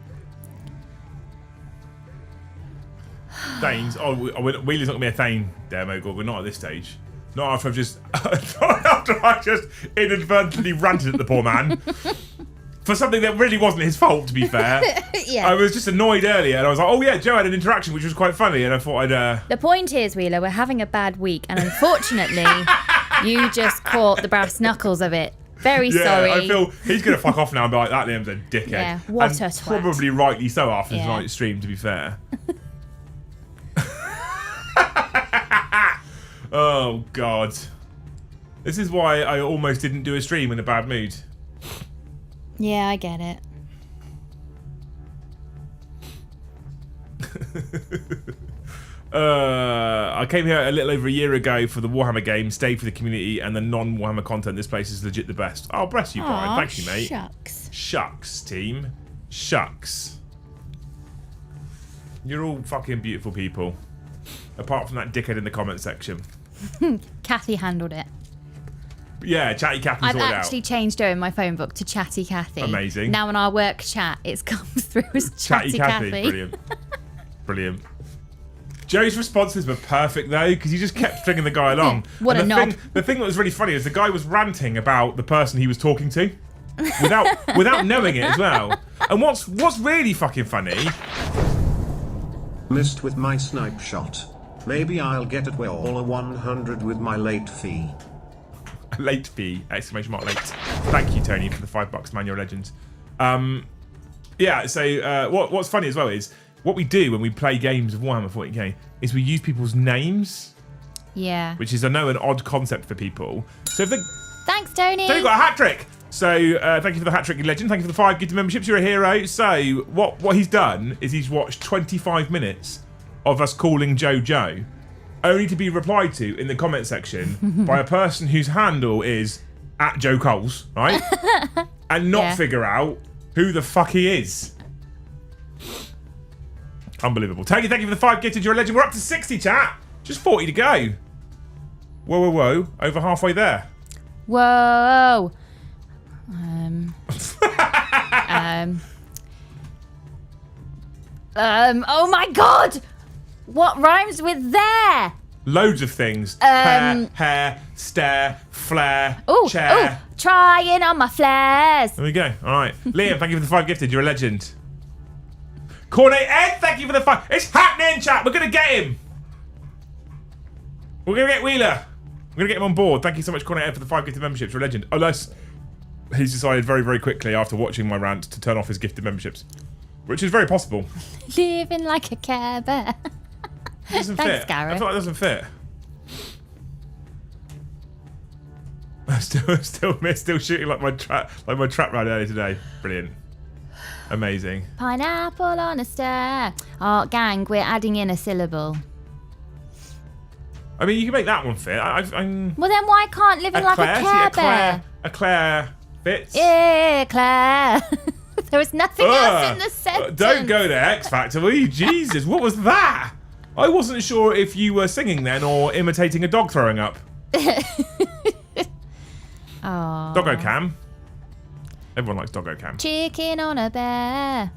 A: Thanes. Oh, Wheeler's not going to be a Thane demo. We're not at this stage. Not after I just inadvertently ranted at the poor man. For something that really wasn't his fault, to be fair.
C: Yeah.
A: I was just annoyed earlier, and I was like, oh yeah, Joe had an interaction which was quite funny, and I thought I'd...
C: The point is, Wheeler, we're having a bad week, and unfortunately, you just caught the brass knuckles of it. Very sorry.
A: I feel he's going to fuck off now and be like, that Liam's a dickhead.
C: Yeah, what
A: and
C: a twat.
A: Probably rightly so after tonight's stream, to be fair. Oh, God. This is why I almost didn't do a stream in a bad mood.
C: Yeah, I get it.
A: I came here a little over a year ago for the Warhammer game, stayed for the community and the non-Warhammer content. This place is legit the best. Oh, bless you, Brian. Thank you, mate.
C: Shucks.
A: Shucks, team. Shucks. You're all fucking beautiful people. Apart from that dickhead in the comment section.
C: Kathy handled it.
A: Yeah, Chatty Kathy
C: I've
A: sorted out.
C: actually changed her in my phone book to Chatty Kathy.
A: Amazing.
C: Now in our work chat, it comes through as Chatty Kathy.
A: Brilliant. Brilliant. Joe's responses were perfect though, because he just kept stringing the guy along.
C: What
A: and
C: a knob.
A: The thing that was really funny is the guy was ranting about the person he was talking to, without knowing it as well. And what's really fucking funny?
E: Missed with my snipe shot. Maybe I'll get it well a 100 with my late fee.
A: Late fee! Exclamation mark late. Thank you, Tony, for the $5, man. You're a legend. Yeah. So what's funny as well is what we do when we play games of Warhammer 40k is we use people's names.
C: Yeah.
A: Which is, I know, an odd concept for people. So if they...
C: Thanks, Tony.
A: Tony got a hat trick. So thank you for the hat trick, legend. Thank you for the 5 gifted memberships. You're a hero. So what he's done is he's watched 25 minutes of us calling Joe, only to be replied to in the comment section by a person whose handle is @JoeColes, right? And not figure out who the fuck he is. Unbelievable. Tony, thank you for the 5 gifted. You're a legend. We're up to 60, chat. Just 40 to go. Whoa. Over halfway there.
C: Whoa. Oh my God! What rhymes with there?
A: Loads of things. Hair, stare, flare, chair.
C: Trying on my flares.
A: There we go. All right. Liam, thank you for the 5 gifted. You're a legend. Cornet Ed, thank you for the 5. It's happening, chat. We're going to get him. We're going to get Wheeler. We're going to get him on board. Thank you so much, Cornet Ed, for the 5 gifted memberships. You're a legend. Unless he's decided very, very quickly after watching my rant to turn off his gifted memberships, which is very possible.
C: Living like a Care Bear.
A: Doesn't
C: Thanks,
A: fit.
C: Gareth.
A: I feel like it doesn't fit. Still shooting like my trap round earlier today. Brilliant. Amazing.
C: Pineapple on a star. Oh, gang, we're adding in a syllable.
A: I mean, you can make that one fit. I'm
C: Well, then why can't living like a Care Bear?
A: A Claire fits.
C: Yeah, Claire. There was nothing else in the sentence.
A: Don't go to X Factor, will you? Jesus, what was that? I wasn't sure if you were singing then or imitating a dog throwing up.
C: Oh.
A: Doggo Cam. Everyone likes Doggo Cam.
C: Chicken on a bear.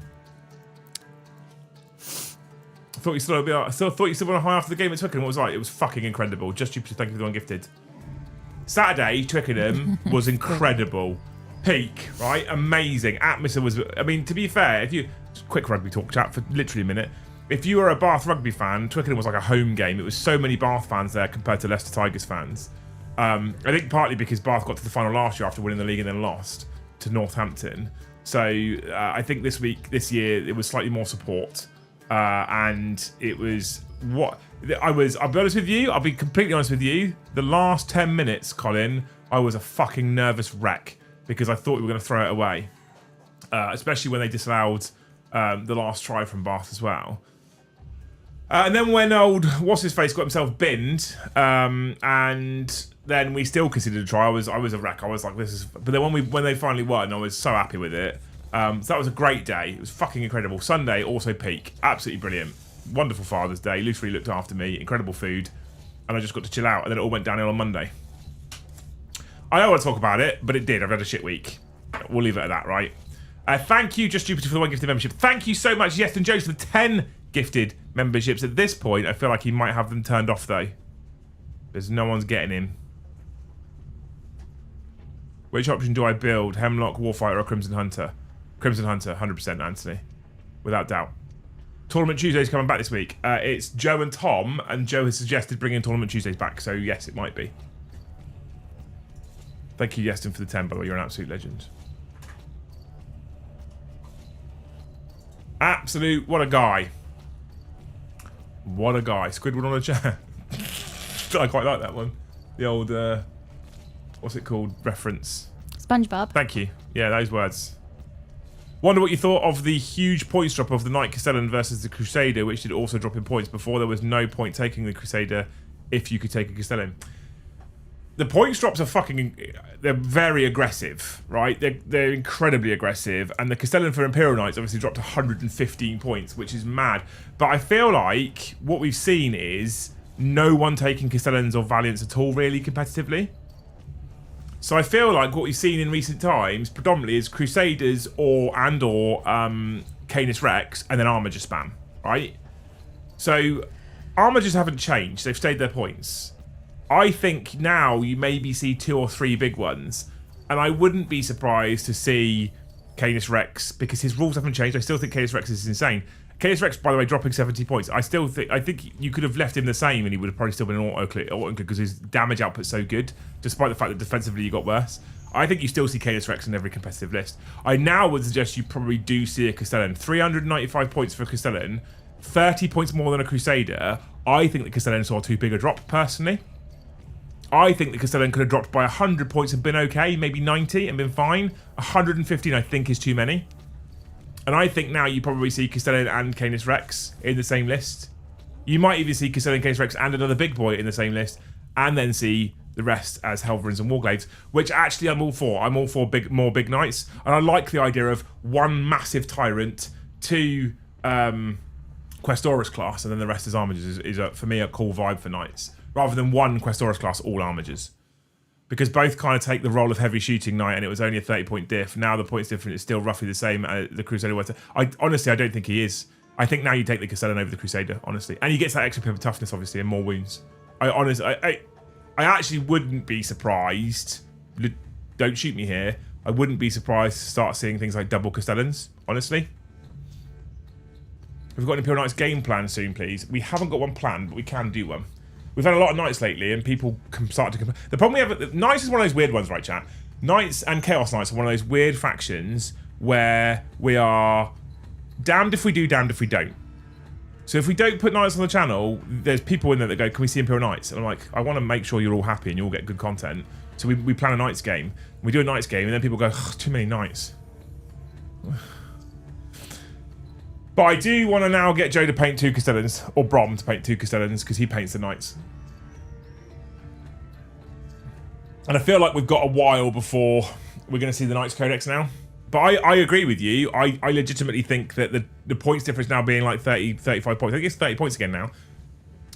A: I thought you still were on a high after the game at Twickenham. What was it like? It was fucking incredible. Just Jupiter, thank you for the 1 gifted. Saturday, Twickenham was incredible. Peak, right? Amazing. Atmosphere was... I mean, to be fair, if you... Quick rugby talk chat for literally a minute. If you were a Bath rugby fan, Twickenham was like a home game. It was so many Bath fans there compared to Leicester Tigers fans. I think partly because Bath got to the final last year after winning the league and then lost to Northampton. So I think this year, it was slightly more support. And it was what I'll be honest with you. I'll be completely honest with you. The last 10 minutes, Colin, I was a fucking nervous wreck because I thought we were going to throw it away, especially when they disallowed the last try from Bath as well. And then when old what's-his-face got himself binned, and then we still considered a try, I was a wreck. I was like, this is... But then when they finally won, I was so happy with it. So that was a great day. It was fucking incredible. Sunday, also peak. Absolutely brilliant. Wonderful Father's Day. Lucy looked after me. Incredible food. And I just got to chill out. And then it all went downhill on Monday. I don't want to talk about it, but it did. I've had a shit week. We'll leave it at that, right? Thank you, Just Jupiter, for the 1 gifted membership. Thank you so much, Yes and Joe, for the 10 gifted memberships. At this point, I feel like he might have them turned off, though. There's no one's getting him. Which option do I build? Hemlock, Warfighter, or Crimson Hunter? Crimson Hunter, 100%, Anthony. Without doubt. Tournament Tuesday's coming back this week. It's Joe and Tom, and Joe has suggested bringing Tournament Tuesdays back, so yes, it might be. Thank you, Yeston, for the 10, by the way. You're an absolute legend. Absolute, what a guy. What a guy. Squidward on a chair. I quite like that one. The old, what's it called? Reference.
C: SpongeBob.
A: Thank you. Yeah, those words. Wonder what you thought of the huge points drop of the Knight Castellan versus the Crusader, which did also drop in points. Before, there was no point taking the Crusader if you could take a Castellan. The points drops are fucking... They're very aggressive, right? They're incredibly aggressive. And the Castellan for Imperial Knights obviously dropped 115 points, which is mad. But I feel like what we've seen is no one taking Castellans or Valiants at all, really, competitively. So I feel like what we've seen in recent times, predominantly, is Crusaders or Canis Rex, and then Armiger spam, right? So Armigers haven't changed. They've stayed their points. I think now you maybe see 2 or 3 big ones, and I wouldn't be surprised to see Canis Rex, because his rules haven't changed. I still think Canis Rex is insane. Canis Rex, by the way, dropping 70 points. I think you could have left him the same, and he would have probably still been an auto because his damage output's so good, despite the fact that defensively you got worse. I think you still see Canis Rex in every competitive list. I now would suggest you probably do see a Castellan. 395 points for Castellan, 30 points more than a Crusader. I think the Castellan saw too big a drop, personally. I think the Castellan could have dropped by 100 points and been okay, maybe 90 and been fine. 115 I think is too many. And I think now you probably see Castellan and Canis Rex in the same list. You might even see Castellan, Canis Rex and another big boy in the same list, and then see the rest as Helverins and Warglaives, which actually I'm all for. I'm all for more big knights, and I like the idea of 1 massive tyrant, 2 Questoris class, and then the rest is Armigers is for me a cool vibe for knights, rather than 1 Questoris class, all Armigers. Because both kind of take the role of heavy shooting knight, and it was only a 30-point diff. Now the points difference is still roughly the same as the Crusader was. Honestly, I don't think he is. I think now you take the Castellan over the Crusader, honestly. And he gets that extra bit of toughness, obviously, and more wounds. I actually wouldn't be surprised. Don't shoot me here. I wouldn't be surprised to start seeing things like double Castellans, honestly. We've got an Imperial Knights game plan soon, please. We haven't got one planned, but we can do one. We've had a lot of Knights lately, and people can start to compare. The problem we have... Knights is one of those weird ones, right, chat? Knights and Chaos Knights are one of those weird factions where we are damned if we do, damned if we don't. So if we don't put Knights on the channel, there's people in there that go, can we see Imperial Knights? And I'm like, I want to make sure you're all happy and you all get good content. So we plan a Knights game. We do a Knights game, and then people go, too many Knights. But I do want to now get Joe to paint 2 Castellans, or Brom to paint 2 Castellans, because he paints the Knights. And I feel like we've got a while before we're going to see the Knights Codex now. But I agree with you. I legitimately think that the points difference now being like 30, 35 points. I think it's 30 points again now.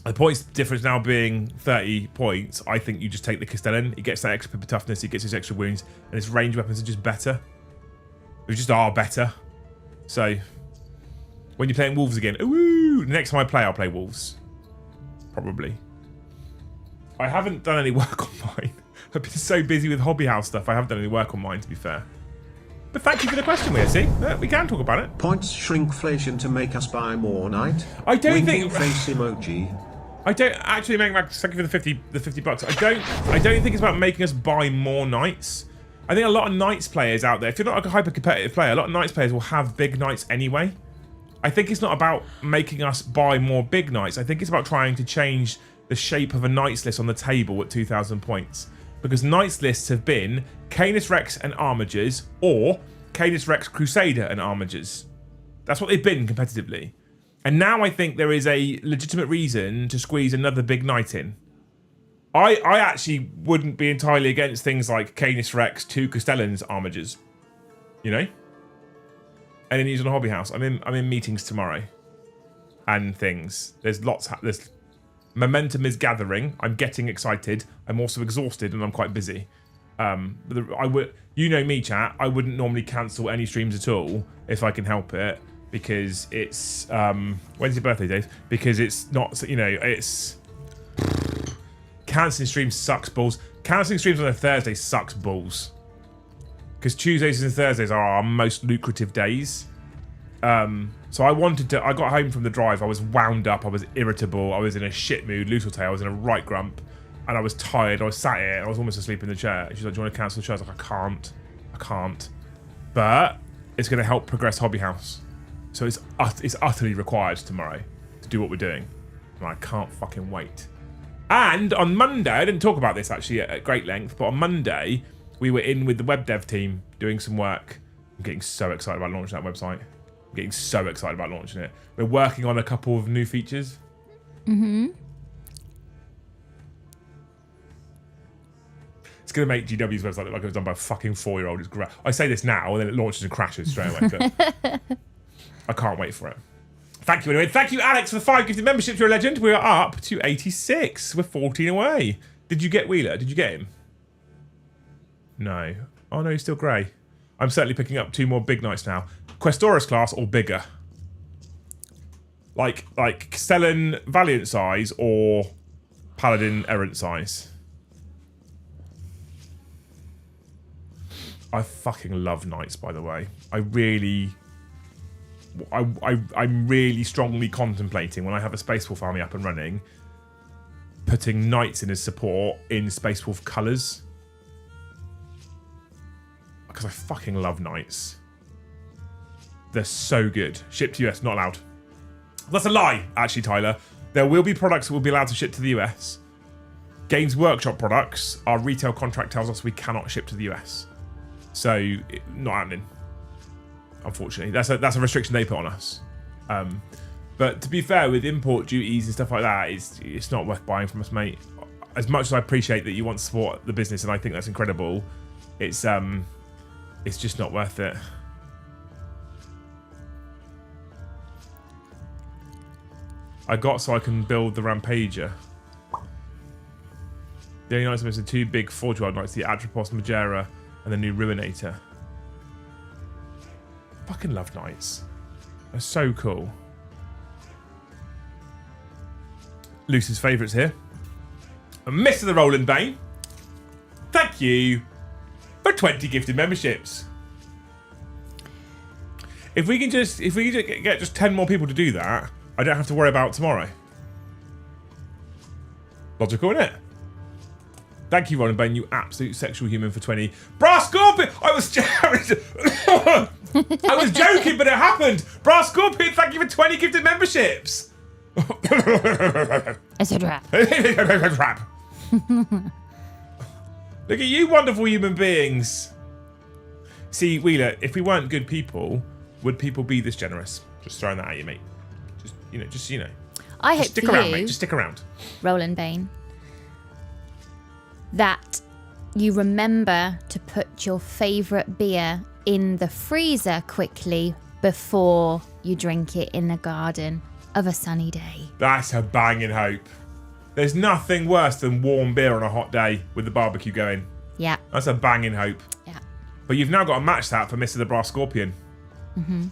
A: The points difference now being 30 points, I think you just take the Castellan. He gets that extra bit of toughness, he gets his extra wounds, and his range weapons are just better. They just are better. So... when you're playing Wolves again, ooh, next time I play, I'll play Wolves. Probably. I haven't done any work on mine. I've been so busy with hobby house stuff, I haven't done any work on mine, to be fair. But thank you for the question, Weircy. We can talk about it.
E: Points shrinkflation to make us buy more knight.
A: I don't
E: Winking
A: think...
E: face emoji.
A: I don't actually make back. Thank you for the 50 bucks. I don't think it's about making us buy more knights. I think a lot of knights players out there, if you're not like a hyper competitive player, a lot of knights players will have big knights anyway. I think it's not about making us buy more big knights. I think it's about trying to change the shape of a knights list on the table at 2,000 points. Because knights lists have been Canis Rex and Armigers, or Canis Rex Crusader and Armigers. That's what they've been competitively. And now I think there is a legitimate reason to squeeze another big knight in. I actually wouldn't be entirely against things like Canis Rex, 2 Castellans Armigers. You know? Any news on the hobby house? I'm in meetings tomorrow, and things. There's there's momentum is gathering. I'm getting excited. I'm also exhausted, and I'm quite busy. You know me, chat. I wouldn't normally cancel any streams at all if I can help it, because it's when's your birthday, Dave? Because it's not, it's cancelling streams sucks balls. Cancelling streams on a Thursday sucks balls. Because Tuesdays and Thursdays are our most lucrative days. So I got home from the drive, I was wound up, I was irritable, I was in a shit mood, loose tail, I was in a right grump, and I was tired, I was sat here, I was almost asleep in the chair. She's like, do you want to cancel the show? I was like, I can't. But it's going to help progress Hobby House. So it's utterly required tomorrow to do what we're doing. And I can't fucking wait. And on Monday, I didn't talk about this actually at great length, but on Monday, we were in with the web dev team doing some work. I'm getting so excited about launching that website. I'm getting so excited about launching it. We're working on a couple of new features. Mm-hmm. It's going to make GW's website look like it was done by a fucking 4-year-old. It's great. I say this now, and then it launches and crashes straight away. But I can't wait for it. Thank you anyway. Thank you, Alex, for the 5 gifted memberships. You're a legend. We are up to 86. We're 14 away. Did you get Wheeler? Did you get him? No. Oh no, he's still grey. I'm certainly picking up 2 more big knights now. Questoris class or bigger? Like Castellan Valiant size or Paladin Errant size? I fucking love knights, by the way. I'm really strongly contemplating, when I have a Space Wolf army up and running, putting knights in as support in Space Wolf colours. Because I fucking love knights. They're so good. Ship to US, not allowed. That's a lie, actually, Tyler. There will be products that will be allowed to ship to the US. Games Workshop products, our retail contract tells us we cannot ship to the US. So, not happening. Unfortunately. That's a restriction they put on us. But to be fair, with import duties and stuff like that, it's not worth buying from us, mate. As much as I appreciate that you want to support the business, and I think that's incredible, it's just not worth it. I got so I can build the Rampager. The only knights are missing 2 big 4-12 knights, the Atropos Majera and the new Ruinator. Fucking love knights. They're so cool. Lucy's favourites here. And Mr. the Roland Bane. Thank you for 20 gifted memberships. If we can get just 10 more people to do that, I don't have to worry about tomorrow. Logical, isn't it? Thank you, Roland Bane, you absolute sexual human, for 20. Brass Scorpion! I was joking, but it happened. Brass Scorpion, thank you for 20 gifted memberships.
C: It's a trap.
A: Trap. Look at you, wonderful human beings. See, Wheeler, if we weren't good people, would people be this generous? Just throwing that at you, mate. Just
C: I hope
A: stick
C: for
A: around,
C: you,
A: mate. Just stick around.
C: Roland Bane, that you remember to put your favourite beer in the freezer quickly before you drink it in the garden of a sunny day.
A: That's a banging hope. There's nothing worse than warm beer on a hot day with the barbecue going.
C: Yeah.
A: That's a banging hope.
C: Yeah.
A: But you've now got to match that for Mr. the Brass Scorpion.
C: Mm-hmm.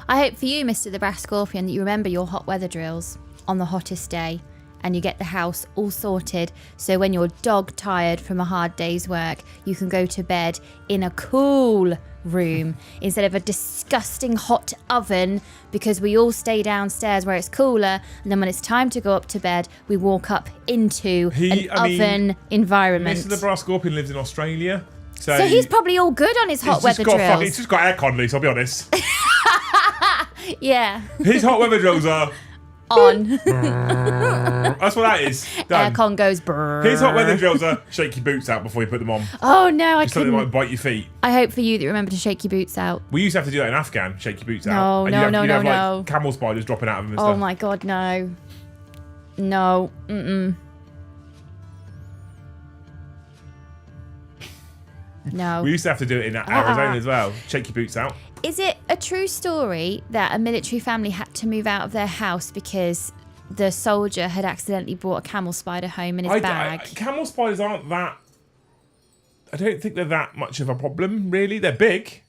C: I hope for you, Mr. the Brass Scorpion, that you remember your hot weather drills on the hottest day and you get the house all sorted so when you're dog tired from a hard day's work, you can go to bed in a cool room instead of a disgusting hot oven, because we all stay downstairs where it's cooler, and then when it's time to go up to bed, we walk up into an oven environment.
A: Mr. the Brass Scorpion lives in Australia. So
C: he's probably all good on his hot weather drills.
A: He's just got aircon, Luce, I'll be honest.
C: Yeah.
A: His hot weather drills are
C: On.
A: that's what that is. Done.
C: Aircon goes brrr.
A: His hot weather drills are shake your boots out before you put them on.
C: Oh no, I
A: So they might
C: couldn't.
A: bite your feet.
C: I hope for you that you remember to shake your boots out.
A: We used to have to do that in Afghan, shake your boots
C: No,
A: out. And
C: no,
A: you'd have,
C: no,
A: you'd
C: no,
A: have,
C: no.
A: like, camel spiders dropping out of them and
C: Oh
A: stuff.
C: my god, no. No. Mm-mm. No.
A: We used to have to do it in Arizona as well. Shake your boots out.
C: Is it a true story that a military family had to move out of their house because the soldier had accidentally brought a camel spider home in his bag?
A: Camel spiders aren't that... I don't think they're that much of a problem, really. They're big.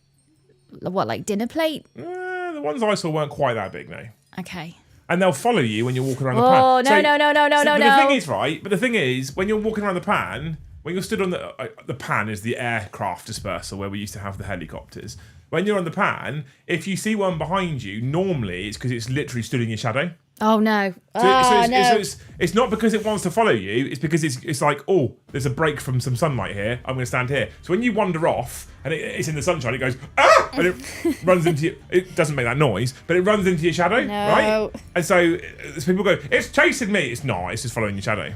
C: What, like dinner plate?
A: The ones I saw weren't quite that big, no.
C: Okay.
A: And they'll follow you when you're walking around the
C: Oh,
A: pan.
C: no.
A: The thing is, right, but the thing is, when you're walking around the pan, when you're stood on the pan is the aircraft dispersal where we used to have the helicopters. When you're on the pan, if you see one behind you, normally it's because it's literally stood in your shadow.
C: Oh no.
A: It's not because it wants to follow you, it's because it's like, oh, there's a break from some sunlight here, I'm going to stand here. So when you wander off and it's in the sunshine, it goes, ah! And it runs into you. It doesn't make that noise, but it runs into your shadow, right? And so people go, it's chasing me. It's not, it's just following your shadow.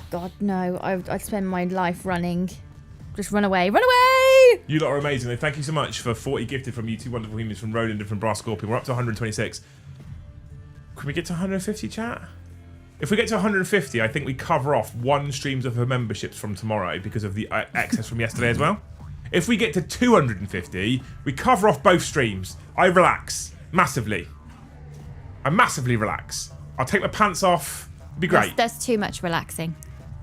C: God, no. I'd spend my life running. Just run away. Run away!
A: You lot are amazing. Thank you so much for 40 gifted from you two wonderful humans from Roland and from Brass Scorpion. We're up to 126. Can we get to 150, chat? If we get to 150, I think we cover off one streams of her memberships from tomorrow because of the excess from yesterday as well. If we get to 250, we cover off both streams. I relax massively. I massively relax. I'll take my pants off. It'd be great.
C: That's too much relaxing.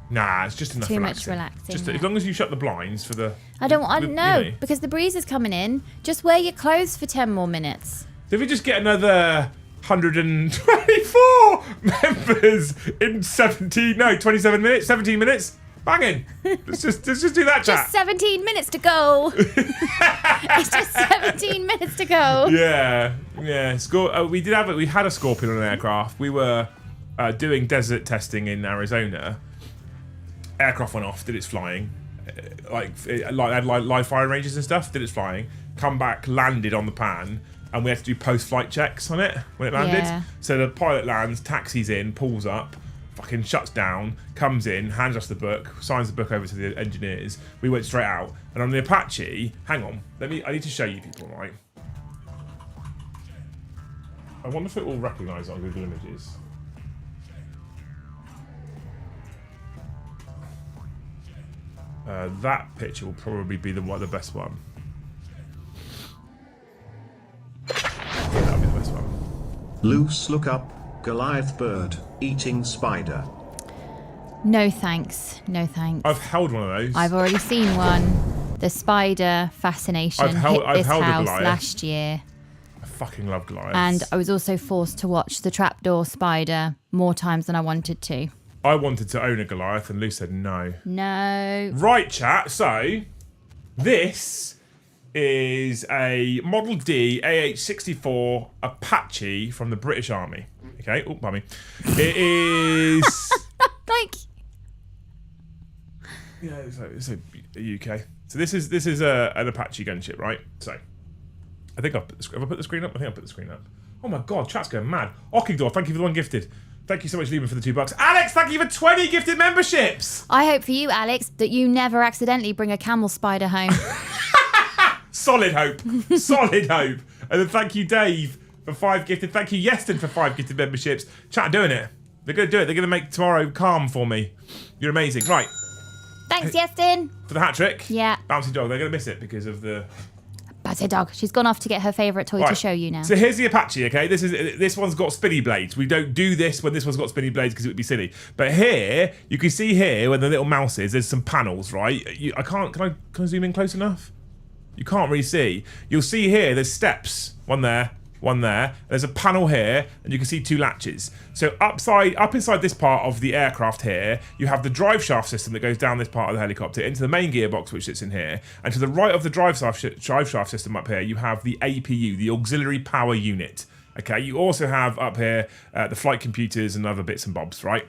A: Nah, it's just enough
C: Too
A: relaxing.
C: much relaxing,
A: Just
C: yeah.
A: as long as you shut the blinds for the...
C: I don't know,
A: you know.
C: because the breeze is coming in. Just wear your clothes for 10 more minutes.
A: So if we just get another 124 members in 27 minutes, 17 minutes, banging. Let's just do that, chat.
C: Just 17 minutes to go. It's just 17 minutes to go.
A: Yeah. We had a Scorpion on an aircraft. We were doing desert testing in Arizona. Aircraft went off, did its flying, had live firing ranges and stuff, did its flying, come back, landed on the pan, and we had to do post-flight checks on it when it landed.
C: Yeah.
A: So the pilot lands, taxis in, pulls up, fucking shuts down, comes in, hands us the book, signs the book over to the engineers. We went straight out. And on the Apache, hang on, I need to show you people, right? I wonder if it will recognise it on Google Images. That picture will probably be the best one. That'll be the best one.
E: Loose look up, Goliath bird, eating spider.
C: No thanks. No thanks.
A: I've held one of those.
C: I've already seen one. The spider fascination hit this house last year.
A: I fucking love Goliaths.
C: And I was also forced to watch the trapdoor spider more times than I wanted to.
A: I wanted to own a Goliath and Lou said no.
C: No.
A: Right, chat. So, this is a Model D AH-64 Apache from the British Army. Okay. Oh, pardon me. It is...
C: Like...
A: Yeah, it's a UK. So this is an Apache gunship, right? So, I think I've put the screen up. I think I'll put the screen up. Oh my god, chat's going mad. Ockingdor, thank you for the 1 gifted. Thank you so much, Lehman, for the $2. Alex, thank you for 20 gifted memberships.
C: I hope for you, Alex, that you never accidentally bring a camel spider home.
A: Solid hope. Solid hope. And then thank you, Dave, for 5 gifted. Thank you, Yeston, for 5 gifted memberships. Chat are doing it. They're going to do it. They're going to make tomorrow calm for me. You're amazing. Right.
C: Thanks, Yestin.
A: For the hat trick.
C: Yeah.
A: Bouncy dog. They're going to miss it because of the...
C: Bouncy dog. She's gone off to get her favourite toy to show you now.
A: So here's the Apache, okay? This one's got spinny blades. We don't do this when this one's got spinny blades because it would be silly. But here, you can see here where the little mouse is, there's some panels, right? Can I zoom in close enough? You can't really see. You'll see here, there's steps. One there. There's a panel here, and you can see 2 latches. So up inside this part of the aircraft here, you have the drive shaft system that goes down this part of the helicopter into the main gearbox, which sits in here. And to the right of the drive shaft system up here, you have the APU, the auxiliary power unit. Okay, you also have up here the flight computers and other bits and bobs, right?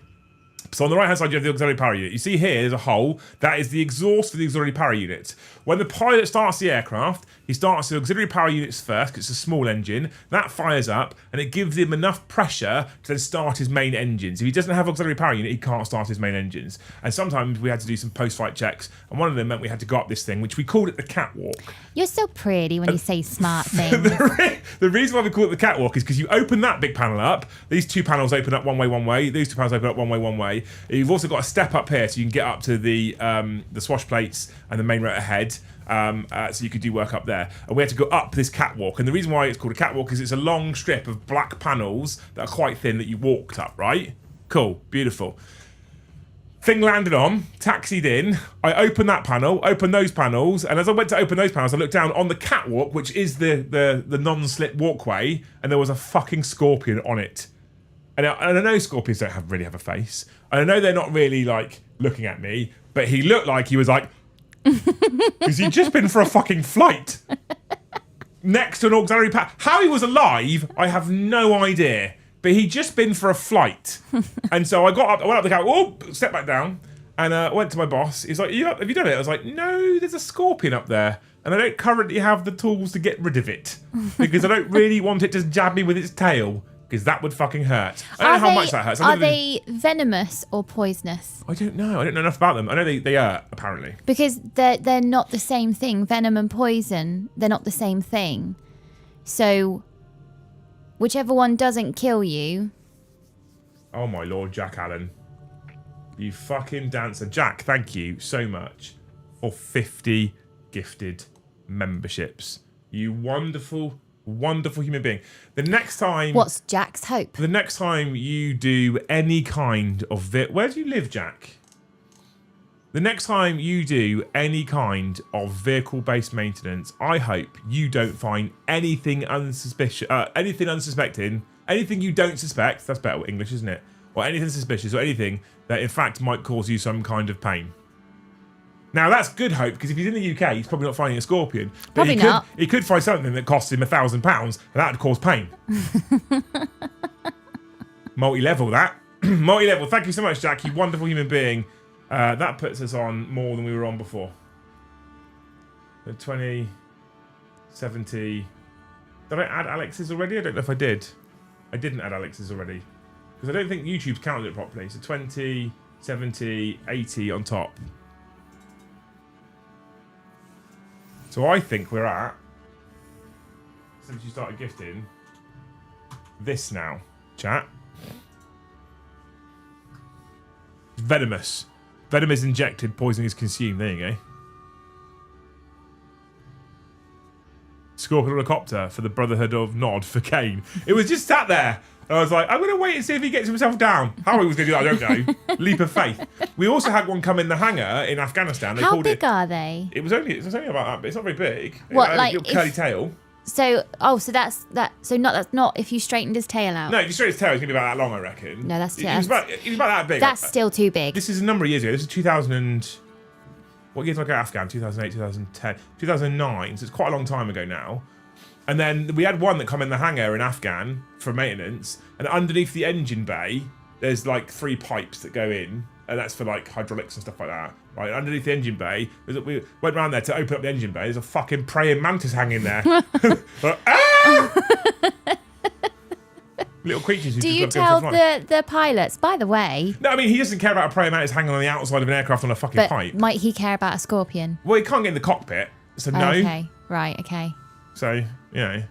A: So on the right-hand side, you have the auxiliary power unit. You see here, there's a hole. That is the exhaust for the auxiliary power unit. When the pilot starts the aircraft, he starts the auxiliary power units first, because it's a small engine. That fires up, and it gives him enough pressure to then start his main engines. If he doesn't have auxiliary power unit, he can't start his main engines. And sometimes we had to do some post-flight checks, and one of them meant we had to go up this thing, which we called it the catwalk.
C: You're so pretty when you say smart things.
A: The reason why we call it the catwalk is because you open that big panel up. These two panels open up one way. These two panels open up one way. You've also got a step up here, so you can get up to the swash plates and the main rotor head. So you could do work up there. And we had to go up this catwalk. And the reason why it's called a catwalk is it's a long strip of black panels that are quite thin that you walked up, right? Cool, beautiful. Thing landed on, taxied in. I opened that panel, opened those panels, and as I went to open those panels, I looked down on the catwalk, which is the non-slip walkway, and there was a fucking scorpion on it. And I know scorpions don't really have a face. And I know they're not really like looking at me, but he looked like he was like, because he'd just been for a fucking flight next to an auxiliary power. How he was alive, I have no idea. But he'd just been for a flight. And so I went up the catwalk, stepped back down, and went to my boss. He's like, have you done it? I was like, no, there's a scorpion up there. And I don't currently have the tools to get rid of it. Because I don't really want it to jab me with its tail. Because that would fucking hurt. I don't know how much that hurts.
C: Are they venomous or poisonous?
A: I don't know. I don't know enough about them. I know they are, apparently.
C: Because they're not the same thing. Venom and poison, they're not the same thing. So, whichever one doesn't kill you...
A: Oh my lord, Jack Allen. You fucking dancer. Jack, thank you so much for 50 gifted memberships. You wonderful... wonderful human being. The next time...
C: What's Jack's hope?
A: The next time you do any kind of... Where do you live, Jack? The next time you do any kind of vehicle-based maintenance, I hope you don't find anything unsuspicious... anything unsuspecting... Anything you don't suspect... That's better English, isn't it? Or anything suspicious or anything that, in fact, might cause you some kind of pain. Now, that's good hope, because if he's in the UK, he's probably not finding a scorpion. But
C: Probably not.
A: He could find something that costs him £1,000, and that would cause pain. Multi-level, that. Multi-level. Thank you so much, Jack. You wonderful human being. That puts us on more than we were on before. 20, 70... Did I add Alex's already? I don't know if I did. I didn't add Alex's already. Because I don't think YouTube's counted it properly. So 20, 70, 80 on top. So I think we're at, since you started gifting, this now, chat. Venomous. Venom is injected, poison is consumed. There you go. Scorpion helicopter for the Brotherhood of Nod for Kane. It was just sat there. I was like, I'm going to wait and see if he gets himself down. How he was going to do that, I don't know. Leap of faith. We also had one come in the hangar in Afghanistan.
C: How big are they?
A: It was only about that, but it's not very big.
C: What,
A: it had
C: like
A: a little curly tail.
C: So that's not if you straightened his tail out.
A: No, if you straighten his tail, it's going to be about that long, I reckon.
C: No, that's
A: It was about that big.
C: That's still too big.
A: This is a number of years ago. This is 2000 and... What year did I go to Afghan? 2008, 2010, 2009. So it's quite a long time ago now. And then we had one that come in the hangar in Afghan for maintenance, and underneath the engine bay, there's like 3 pipes that go in, and that's for like hydraulics and stuff like that. Right, underneath the engine bay, we went around there to open up the engine bay. There's a fucking praying mantis hanging there. Like, ah! Little creatures. Who
C: Do
A: just
C: you
A: love
C: tell
A: going for a flight.
C: the pilots? By the way.
A: No, I mean he doesn't care about a praying mantis hanging on the outside of an aircraft on a fucking
C: But
A: pipe.
C: might he care about a scorpion?
A: Well, he can't get in the cockpit, so no.
C: Okay, right, okay.
A: So, you know.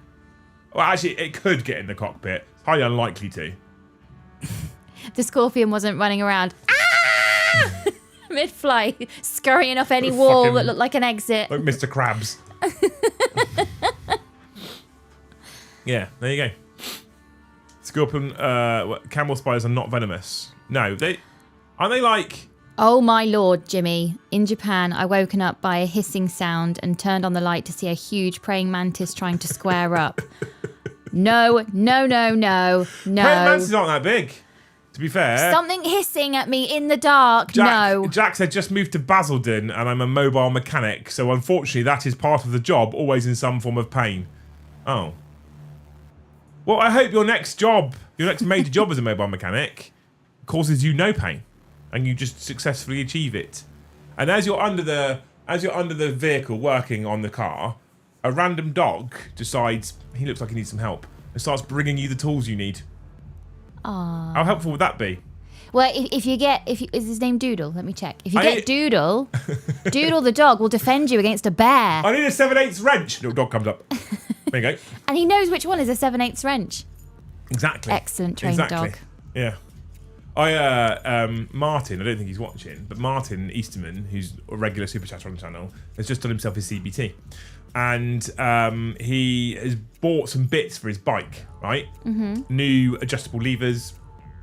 A: Well, actually, it could get in the cockpit. It's highly unlikely to.
C: The scorpion wasn't running around mid-flight, scurrying off any wall that looked like an exit.
A: Like Mr. Krabs. Yeah, there you go. Scorpion, camel spiders are not venomous. No, aren't they like...
C: Oh my lord, Jimmy. In Japan, I woken up by a hissing sound and turned on the light to see a huge praying mantis trying to square up. No.
A: Praying mantises aren't that big, to be fair.
C: Something hissing at me in the dark.
A: Jack said, just moved to Basildon and I'm a mobile mechanic, so unfortunately that is part of the job, always in some form of pain. Oh. Well, I hope your next major job as a mobile mechanic causes you no pain. and you just successfully achieve it. And as you're under the vehicle working on the car, a random dog decides he looks like he needs some help and starts bringing you the tools you need.
C: Aww.
A: How helpful would that be?
C: Well, is his name Doodle? Let me check. If you get Doodle, Doodle the dog will defend you against a bear.
A: I need a 7/8 wrench. Little dog comes up. There you go.
C: And he knows which one is a 7/8 wrench.
A: Exactly.
C: Excellent trained dog.
A: Yeah. Martin, I don't think he's watching, but Martin Easterman, who's a regular super chatter on the channel, has just done himself his CBT. And he has bought some bits for his bike, right? Mm-hmm. New adjustable levers.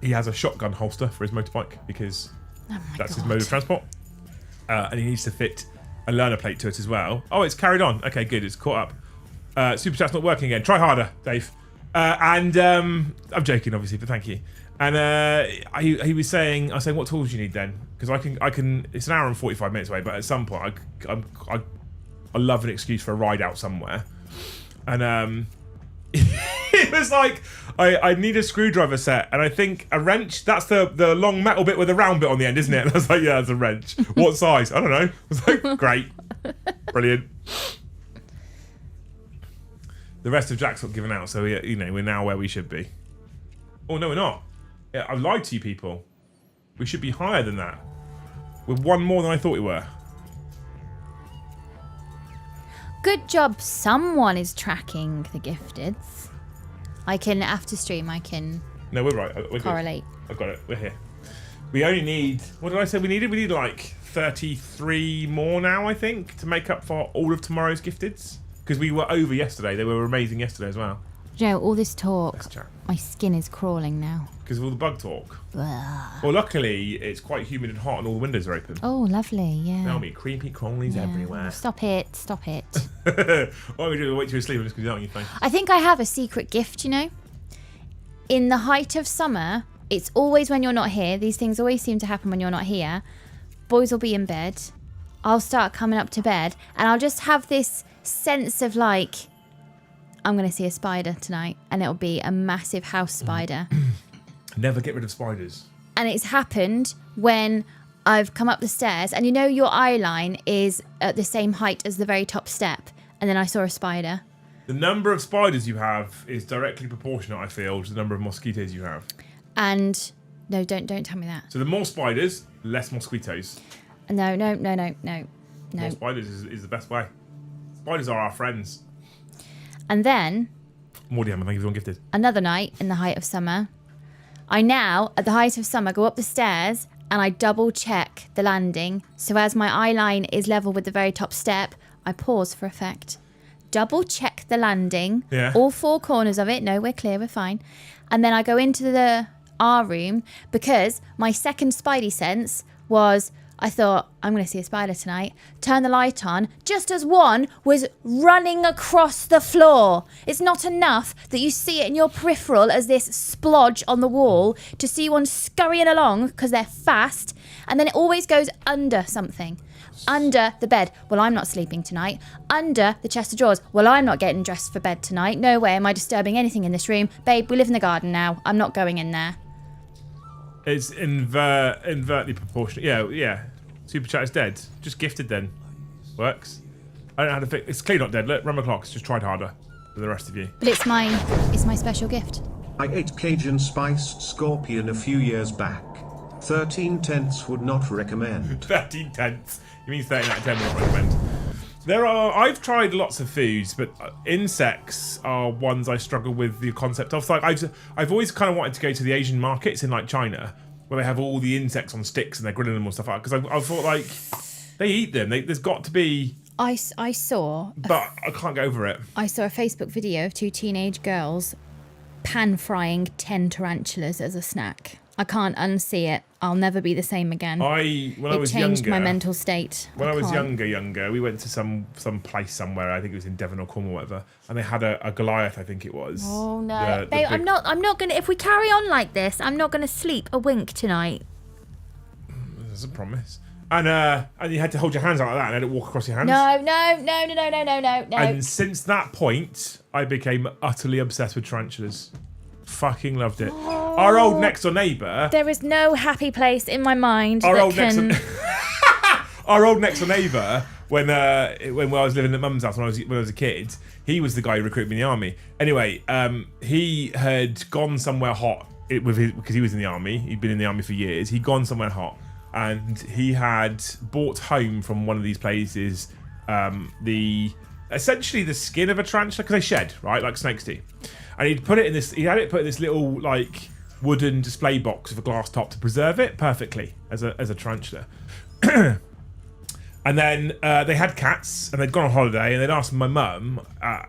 A: He has a shotgun holster for his motorbike because that's his mode of transport. And he needs to fit a learner plate to it as well. Oh, it's carried on. Okay, good. It's caught up. Super chat's not working again. Try harder, Dave. I'm joking, obviously, but thank you. And he was saying, I was saying, what tools do you need then? Because I can. It's an hour and 45 minutes away, but at some point, I love an excuse for a ride out somewhere. And it was like, I need a screwdriver set, and I think a wrench. That's the long metal bit with the round bit on the end, isn't it? And I was like, yeah, that's a wrench. What size? I don't know. I was like, great, brilliant. The rest of Jack's not given out, so we're now where we should be. Oh no, we're not. Yeah, I lied to you people. We should be higher than that. We're one more than I thought we were.
C: Good job. Someone is tracking the gifteds. I can after stream.
A: No, we're right. We're
C: correlate.
A: Good. I've got it. We're here. We only need. What did I say we needed? We need like 33 more now, I think, to make up for all of tomorrow's gifteds. Because we were over yesterday. They were amazing yesterday as well.
C: Joe, all this talk, my skin is crawling now.
A: Because of all the bug talk.
C: Blah.
A: Well, luckily, it's quite humid and hot and all the windows are open.
C: Oh, lovely, yeah.
A: There'll be creepy crawlies everywhere.
C: Stop it.
A: What are we doing? Wait till you sleep and just go down on your phone.
C: I think I have a secret gift, In the height of summer, it's always when you're not here. These things always seem to happen when you're not here. Boys will be in bed. I'll start coming up to bed and I'll just have this sense of like, I'm going to see a spider tonight, and it'll be a massive house spider.
A: Never get rid of spiders.
C: And it's happened when I've come up the stairs, and your eye line is at the same height as the very top step, and then I saw a spider.
A: The number of spiders you have is directly proportionate, I feel, to the number of mosquitoes you have.
C: And no, don't tell me that.
A: So the more spiders, less mosquitoes.
C: No.
A: More spiders is the best way. Spiders are our friends.
C: And then,
A: Warhammer, thank you for being gifted.
C: Another night in the height of summer, I now, at the height of summer, go up the stairs and I double check the landing. So as my eye line is level with the very top step, I pause for effect. Double check the landing, all four corners of it. No, we're clear, we're fine. And then I go into our room because my second spidey sense was, I thought, I'm going to see a spider tonight. Turn the light on, just as one was running across the floor. It's not enough that you see it in your peripheral as this splodge on the wall to see one scurrying along because they're fast. And then it always goes under something. Under the bed. Well, I'm not sleeping tonight. Under the chest of drawers. Well, I'm not getting dressed for bed tonight. No way am I disturbing anything in this room. Babe, we live in the garden now. I'm not going in there.
A: It's invertly proportionate. Yeah. Super chat is dead. Just gifted then. Works. I don't know how to fix. It's clearly not dead. Look, run my clocks. Just tried harder than the rest of you.
C: But it's my special gift.
E: I ate Cajun spiced scorpion a few years back. 13 tenths would not recommend.
A: 13 tenths. You mean 13 out of 10 would not recommend. I've tried lots of foods, but insects are ones I struggle with the concept of. So like I've always kind of wanted to go to the Asian markets in like China, where they have all the insects on sticks and they're grilling them and stuff like that. Because I thought like they eat them. There's got to be.
C: I saw.
A: But I can't get over it.
C: I saw a Facebook video of two teenage girls pan frying 10 tarantulas as a snack. I can't unsee it. I'll never be the same again.
A: It
C: changed my mental state.
A: When I was younger, we went to some place somewhere. I think it was in Devon or Cornwall, or whatever, and they had a Goliath. I think it was.
C: Oh no, babe! I'm not gonna. If we carry on like this, I'm not gonna sleep a wink tonight.
A: There's a promise. And you had to hold your hands out like that, and let it walk across your hands.
C: No.
A: And since that point, I became utterly obsessed with tarantulas. Fucking loved it. our old next door neighbour.
C: There is no happy place in my mind
A: Our
C: that
A: old
C: can...
A: our old next door neighbour, when I was living at mum's house when I was a kid, he was the guy who recruited me in the army. Anyway, he had gone somewhere hot because he was in the army. He'd been in the army for years. He'd gone somewhere hot, and he had brought home from one of these places essentially the skin of a tarantula, because they shed, right, like snakes do. And he'd put it in this. He had it put in this little like wooden display box with a glass top to preserve it perfectly as a tarantula. And then they had cats, and they'd gone on holiday, and they'd asked my mum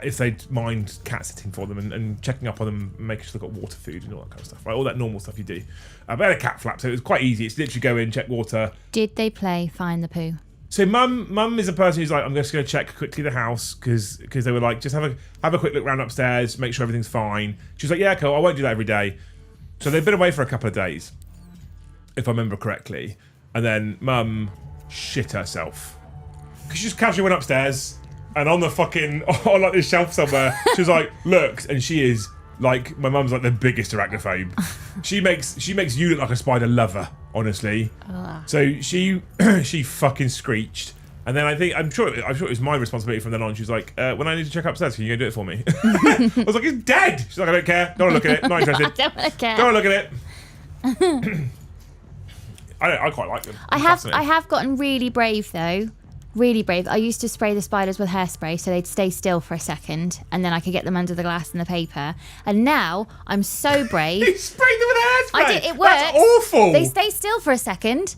A: if they'd mind cat sitting for them and checking up on them, and making sure they've got water, food, and all that kind of stuff, right? All that normal stuff you do. But they had a cat flap, so it was quite easy. It's literally go in, check water.
C: Did they play Find the Pooh?
A: So mum is a person who's like, I'm just going to check quickly the house, because they were like, just have a quick look around upstairs, make sure everything's fine. She was like, yeah, cool, I won't do that every day. So they'd been away for a couple of days, if I remember correctly. And then mum shit herself. Because she just casually went upstairs, and on the fucking, on like this shelf somewhere, she was like, look, and she is like, my mum's like the biggest arachnophobe. She makes you look like a spider lover, honestly.
C: Ugh.
A: So she fucking screeched. And then I'm sure it was my responsibility from then on. She was like, when I need to check upstairs, can you go do it for me? I was like, it's dead. She's like, I don't care. Don't want to look at it. Not interested.
C: I don't want to care.
A: Don't want to look at it. I quite like them.
C: I have gotten really brave though. Really brave. I used to spray the spiders with hairspray so they'd stay still for a second, and then I could get them under the glass and the paper. And now I'm so brave.
A: You sprayed them with hairspray.
C: I did. It worked.
A: That's awful.
C: They stay still for a second.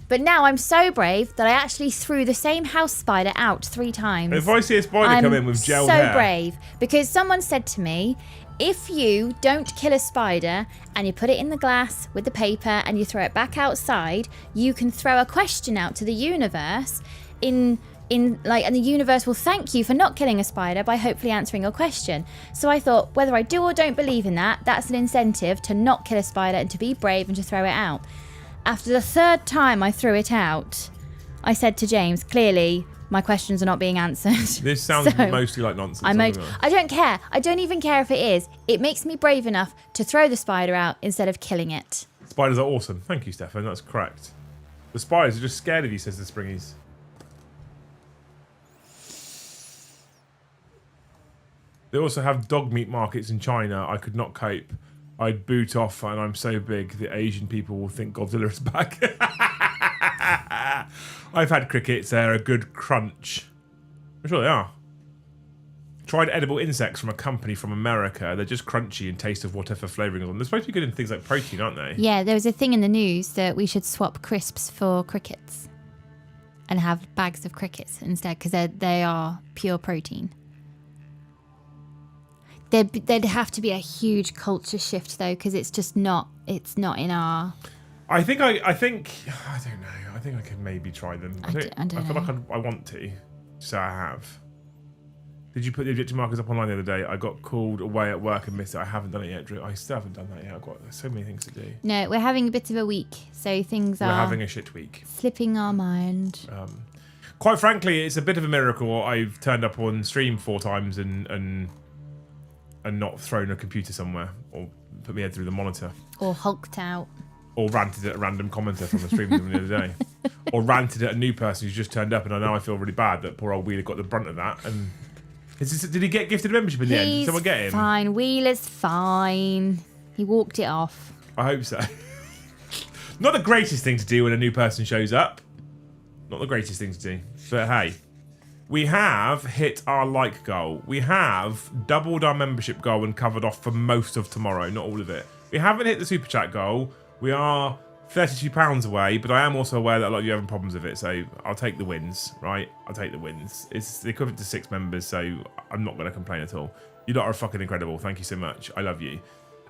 C: But now I'm so brave that I actually threw the same house spider out 3 times.
A: If I see a spider come in with gel hair.
C: I'm so brave. Because someone said to me, if you don't kill a spider and you put it in the glass with the paper and you throw it back outside, you can throw a question out to the universe and the universe will thank you for not killing a spider by hopefully answering your question. So I thought, whether I do or don't believe in that, that's an incentive to not kill a spider and to be brave and to throw it out. After the 3rd time I threw it out, I said to James, clearly my questions are not being answered.
A: This sounds mostly like nonsense.
C: I don't care. I don't even care if it is. It makes me brave enough to throw the spider out instead of killing it.
A: Spiders are awesome. Thank you, Stefan. That's correct. The spiders are just scared of you, says the Springies. They also have dog meat markets in China. I could not cope. I'd boot off, and I'm so big that Asian people will think Godzilla is back. I've had crickets. They're a good crunch. I'm sure they are. Tried edible insects from a company from America. They're just crunchy and taste of whatever flavouring is on them. They're supposed to be good in things like protein, aren't they?
C: Yeah, there was a thing in the news that we should swap crisps for crickets and have bags of crickets instead, because they are pure protein. There'd have to be a huge culture shift though, because it's just not. It's not in our.
A: I think I don't know. I think I could maybe try them. I feel like I want to, so I have. Did you put the objective markers up online the other day? I got called away at work and missed it. I haven't done it yet, Drew. I still haven't done that yet. I've got so many things to do.
C: No, we're having a bit of a week, so things are.
A: We're having a shit week.
C: Slipping our mind.
A: Quite frankly, it's a bit of a miracle. I've turned up on stream 4 times and not thrown a computer somewhere or put my head through the monitor.
C: Or hulked out.
A: Or ranted at a random commenter from a stream the other day. Or ranted at a new person who's just turned up, and I feel really bad that poor old Wheeler got the brunt of that. And did he get gifted membership in the end? Did someone get him?
C: Fine. Wheeler's fine. He walked it off.
A: I hope so. Not the greatest thing to do when a new person shows up. Not the greatest thing to do. But hey. We have hit our like goal. We have doubled our membership goal and covered off for most of tomorrow, not all of it. We haven't hit the super chat goal. We are £32 away, but I am also aware that a lot of you are having problems with it, so I'll take the wins, right? I'll take the wins. It's the equivalent to 6 members, so I'm not going to complain at all. You lot are fucking incredible. Thank you so much. I love you.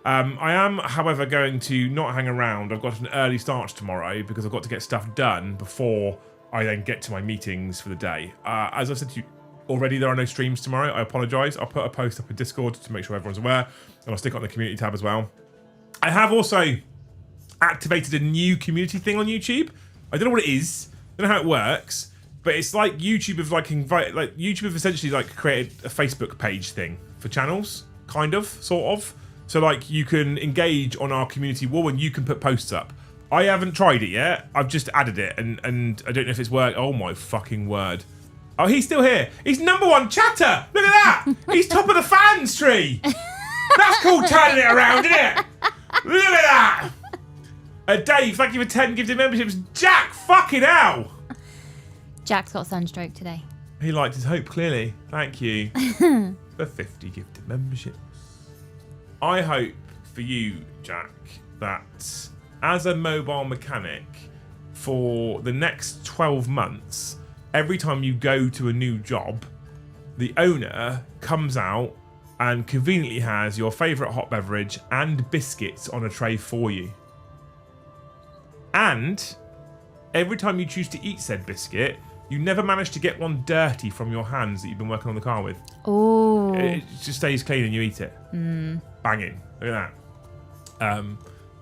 A: I am, however, going to not hang around. I've got an early start tomorrow because I've got to get stuff done before I then get to my meetings for the day. As I said to you already, there are no streams tomorrow. I apologise. I'll put a post up in Discord to make sure everyone's aware, and I'll stick it on the community tab as well. I have also activated a new community thing on YouTube. I don't know what it is. I don't know how it works, but it's like YouTube have essentially created a Facebook page thing for channels, kind of, sort of. So like you can engage on our community wall and you can put posts up. I haven't tried it yet. I've just added it and I don't know if it's worked. Oh my fucking word. Oh, he's still here. He's #1 chatter. Look at that. He's top of the fans tree. That's called turning it around, isn't it? Look at that. Dave, thank you for 10 gifted memberships. Jack, fucking hell.
C: Jack's got sunstroke today.
A: He liked his hope, clearly. Thank you for 50 gifted memberships. I hope for you, Jack, that as a mobile mechanic for the next 12 months, every time you go to a new job, the owner comes out and conveniently has your favourite hot beverage and biscuits on a tray for you. And every time you choose to eat said biscuit, you never manage to get one dirty from your hands that you've been working on the car with.
C: Oh.
A: It just stays clean and you eat it. Banging. Look at that.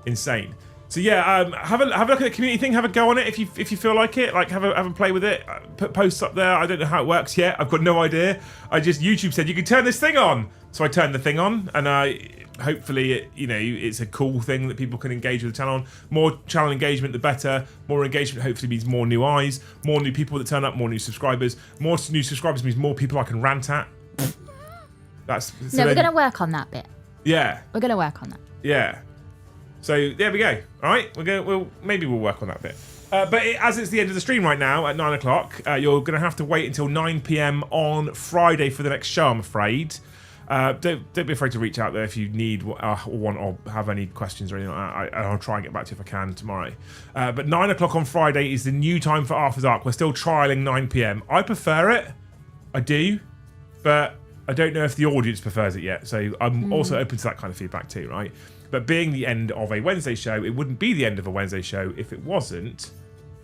A: Insane. So yeah, have a look at the community thing. Have a go on it if you feel like it. Like have a play with it. Put posts up there. I don't know how it works yet. I've got no idea. YouTube said you can turn this thing on, so I turned the thing on, and hopefully it's a cool thing that people can engage with the channel on. More channel engagement, the better. More engagement hopefully means more new eyes, more new people that turn up, more new subscribers. More new subscribers means more people I can rant at. We're gonna work on that bit. Yeah, we're gonna work on that. Yeah. So there we go. All right, maybe we'll work on that bit. But as it's the end of the stream right now at 9 o'clock, you're going to have to wait until 9 p.m. on Friday for the next show, I'm afraid. Don't be afraid to reach out there if you need or want or have any questions or anything like that. I'll try and get back to you if I can tomorrow. But 9 o'clock on Friday is the new time for Arthur's Ark. We're still trialling 9 p.m. I prefer it. I do. But I don't know if the audience prefers it yet. So I'm also open to that kind of feedback too, right? But being the end of a Wednesday show, it wouldn't be the end of a Wednesday show if it wasn't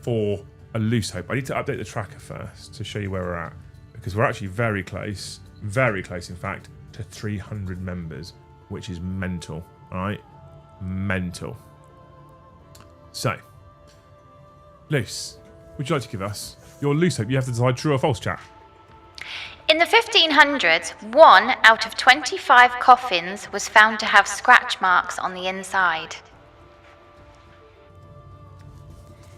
A: for a loose hope. I need to update the tracker first to show you where we're at, because we're actually very close, in fact, to 300 members, which is mental, all right? Mental. So, Loose, would you like to give us your loose hope? You have to decide true or false, chat.
C: In the 1500s, 1 out of 25 coffins was found to have scratch marks on the inside.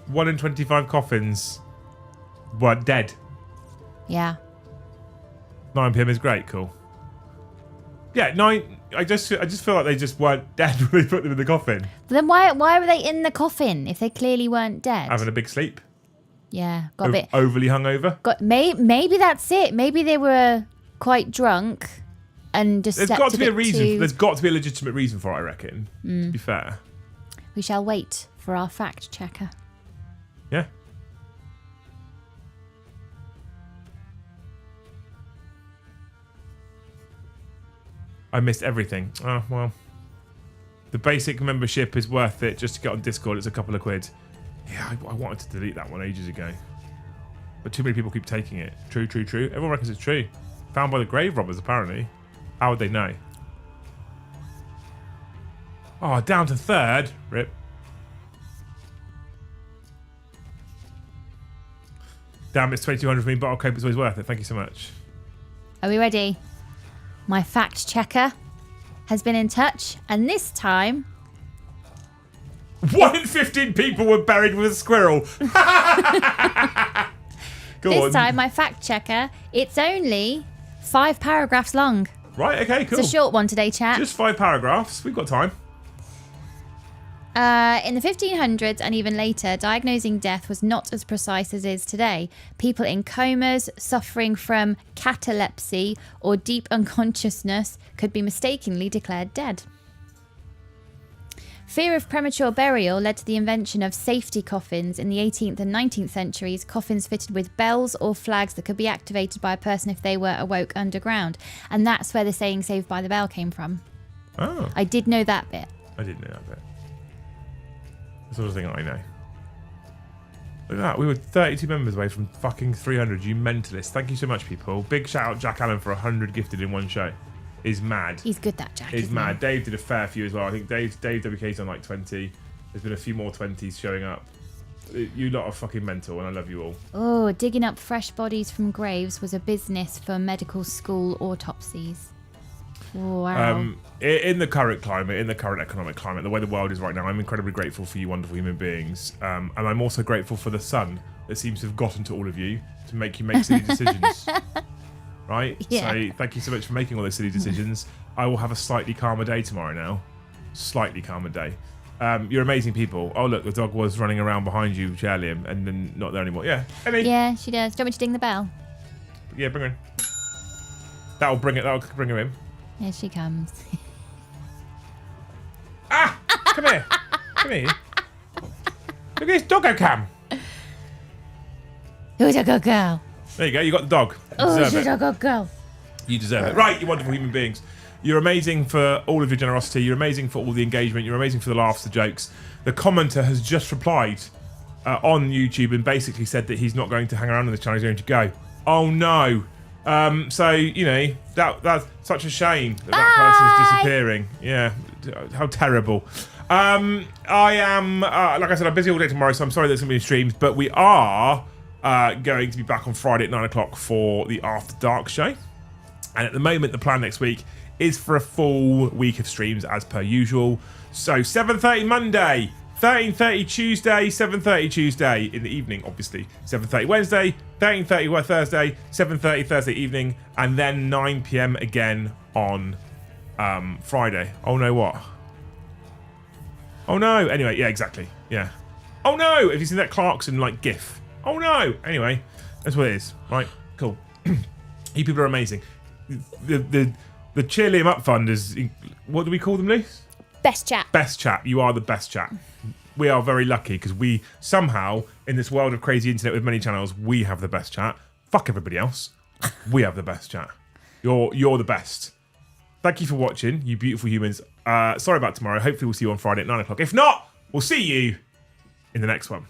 A: 1 in 25 coffins were dead.
C: Yeah.
A: 9 p.m. is great, cool. Yeah, 9. I just feel like they just weren't dead when they put them in the coffin.
C: But then why were they in the coffin if they clearly weren't dead?
A: Having a big sleep.
C: Yeah, got a bit
A: overly hungover.
C: Maybe that's it. Maybe they were quite drunk and just.
A: There's got to be a reason. There's got to be a legitimate reason for it, I reckon. To be fair.
C: We shall wait for our fact checker.
A: Yeah. I missed everything. Oh well. The basic membership is worth it just to get on Discord. It's a couple of quid. Yeah, I wanted to delete that one ages ago. But too many people keep taking it. True, true, true. Everyone reckons it's true. Found by the grave robbers, apparently. How would they know? Oh, down to 3rd. Rip. Damn, it's 2200 for me. Bottle cope is always worth it. Thank you so much.
C: Are we ready? My fact checker has been in touch, and this time...
A: 1 in 15 people were buried with a squirrel.
C: This time, my fact checker, it's only 5 paragraphs long.
A: Right, okay, cool.
C: It's a short one today, chat.
A: Just 5 paragraphs. We've got time.
C: In the 1500s and even later, diagnosing death was not as precise as it is today. People in comas, suffering from catalepsy or deep unconsciousness could be mistakenly declared dead. Fear of premature burial led to the invention of safety coffins in the 18th and 19th centuries, coffins fitted with bells or flags that could be activated by a person if they were awoke underground. And that's where the saying Saved by the Bell came from.
A: Oh.
C: I did know that bit.
A: I didn't know that bit. The sort of thing I know. Look at that, we were 32 members away from fucking 300, you mentalist. Thank you so much, people. Big shout out Jack Allen for 100 gifted in one show. Is mad.
C: He's good, that Jack.
A: He's mad. Dave did a fair few as well. I think Dave WK's on like 20. There's been a few more 20s showing up. You lot are fucking mental, and I love you all.
C: Oh, digging up fresh bodies from graves was a business for medical school autopsies. Wow.
A: In the current climate, in the current economic climate, the way the world is right now, I'm incredibly grateful for you wonderful human beings. And I'm also grateful for the sun that seems to have gotten to all of you to make you make silly decisions. Right?
C: Yeah.
A: So thank you so much for making all those silly decisions. I will have a slightly calmer day tomorrow now. Slightly calmer day. You're amazing people. Oh, look, the dog was running around behind you, Liam, and then not there anymore. Yeah, Emmy.
C: Yeah, she does. Do you want me to ding the bell?
A: Yeah, bring her in. That'll bring her in.
C: Here she comes.
A: Ah! Come here. Come here. Look at this doggo cam.
C: Who's a good girl?
A: There you go. You got the dog. You
C: Oh,
A: deserve
C: she's
A: it.
C: a good girl.
A: You deserve it. Right, you wonderful human beings. You're amazing for all of your generosity. You're amazing for all the engagement. You're amazing for the laughs, the jokes. The commenter has just replied on YouTube and basically said that he's not going to hang around on this channel. He's going to go. Oh, no. So, you know, that's such a shame that person's disappearing. Yeah, how terrible. I am, like I said, I'm busy all day tomorrow, so I'm sorry there's going to be streams, but we are going to be back on Friday at 9 o'clock for the After Dark show. And at the moment, the plan next week is for a full week of streams as per usual. So 7:30 Monday, 13:30 Tuesday, 7:30 Tuesday in the evening, obviously. 7:30 Wednesday, 13:30 Thursday, 7:30 Thursday evening, and then 9 PM again on Friday. Oh no, what? Oh no. Anyway, yeah, exactly. Yeah. Oh no. Have you seen that Clarkson like GIF? Oh no. Anyway, that's what it is. Right. Cool. You people are amazing. The Cheer Liam Up Fund is, what do we call them, Lise?
C: Best chat.
A: Best chat. You are the best chat. We are very lucky because we somehow, in this world of crazy internet with many channels, we have the best chat. Fuck everybody else. We have the best chat. You're the best. Thank you for watching, you beautiful humans. Sorry about tomorrow. Hopefully we'll see you on Friday at 9 o'clock. If not, we'll see you in the next one.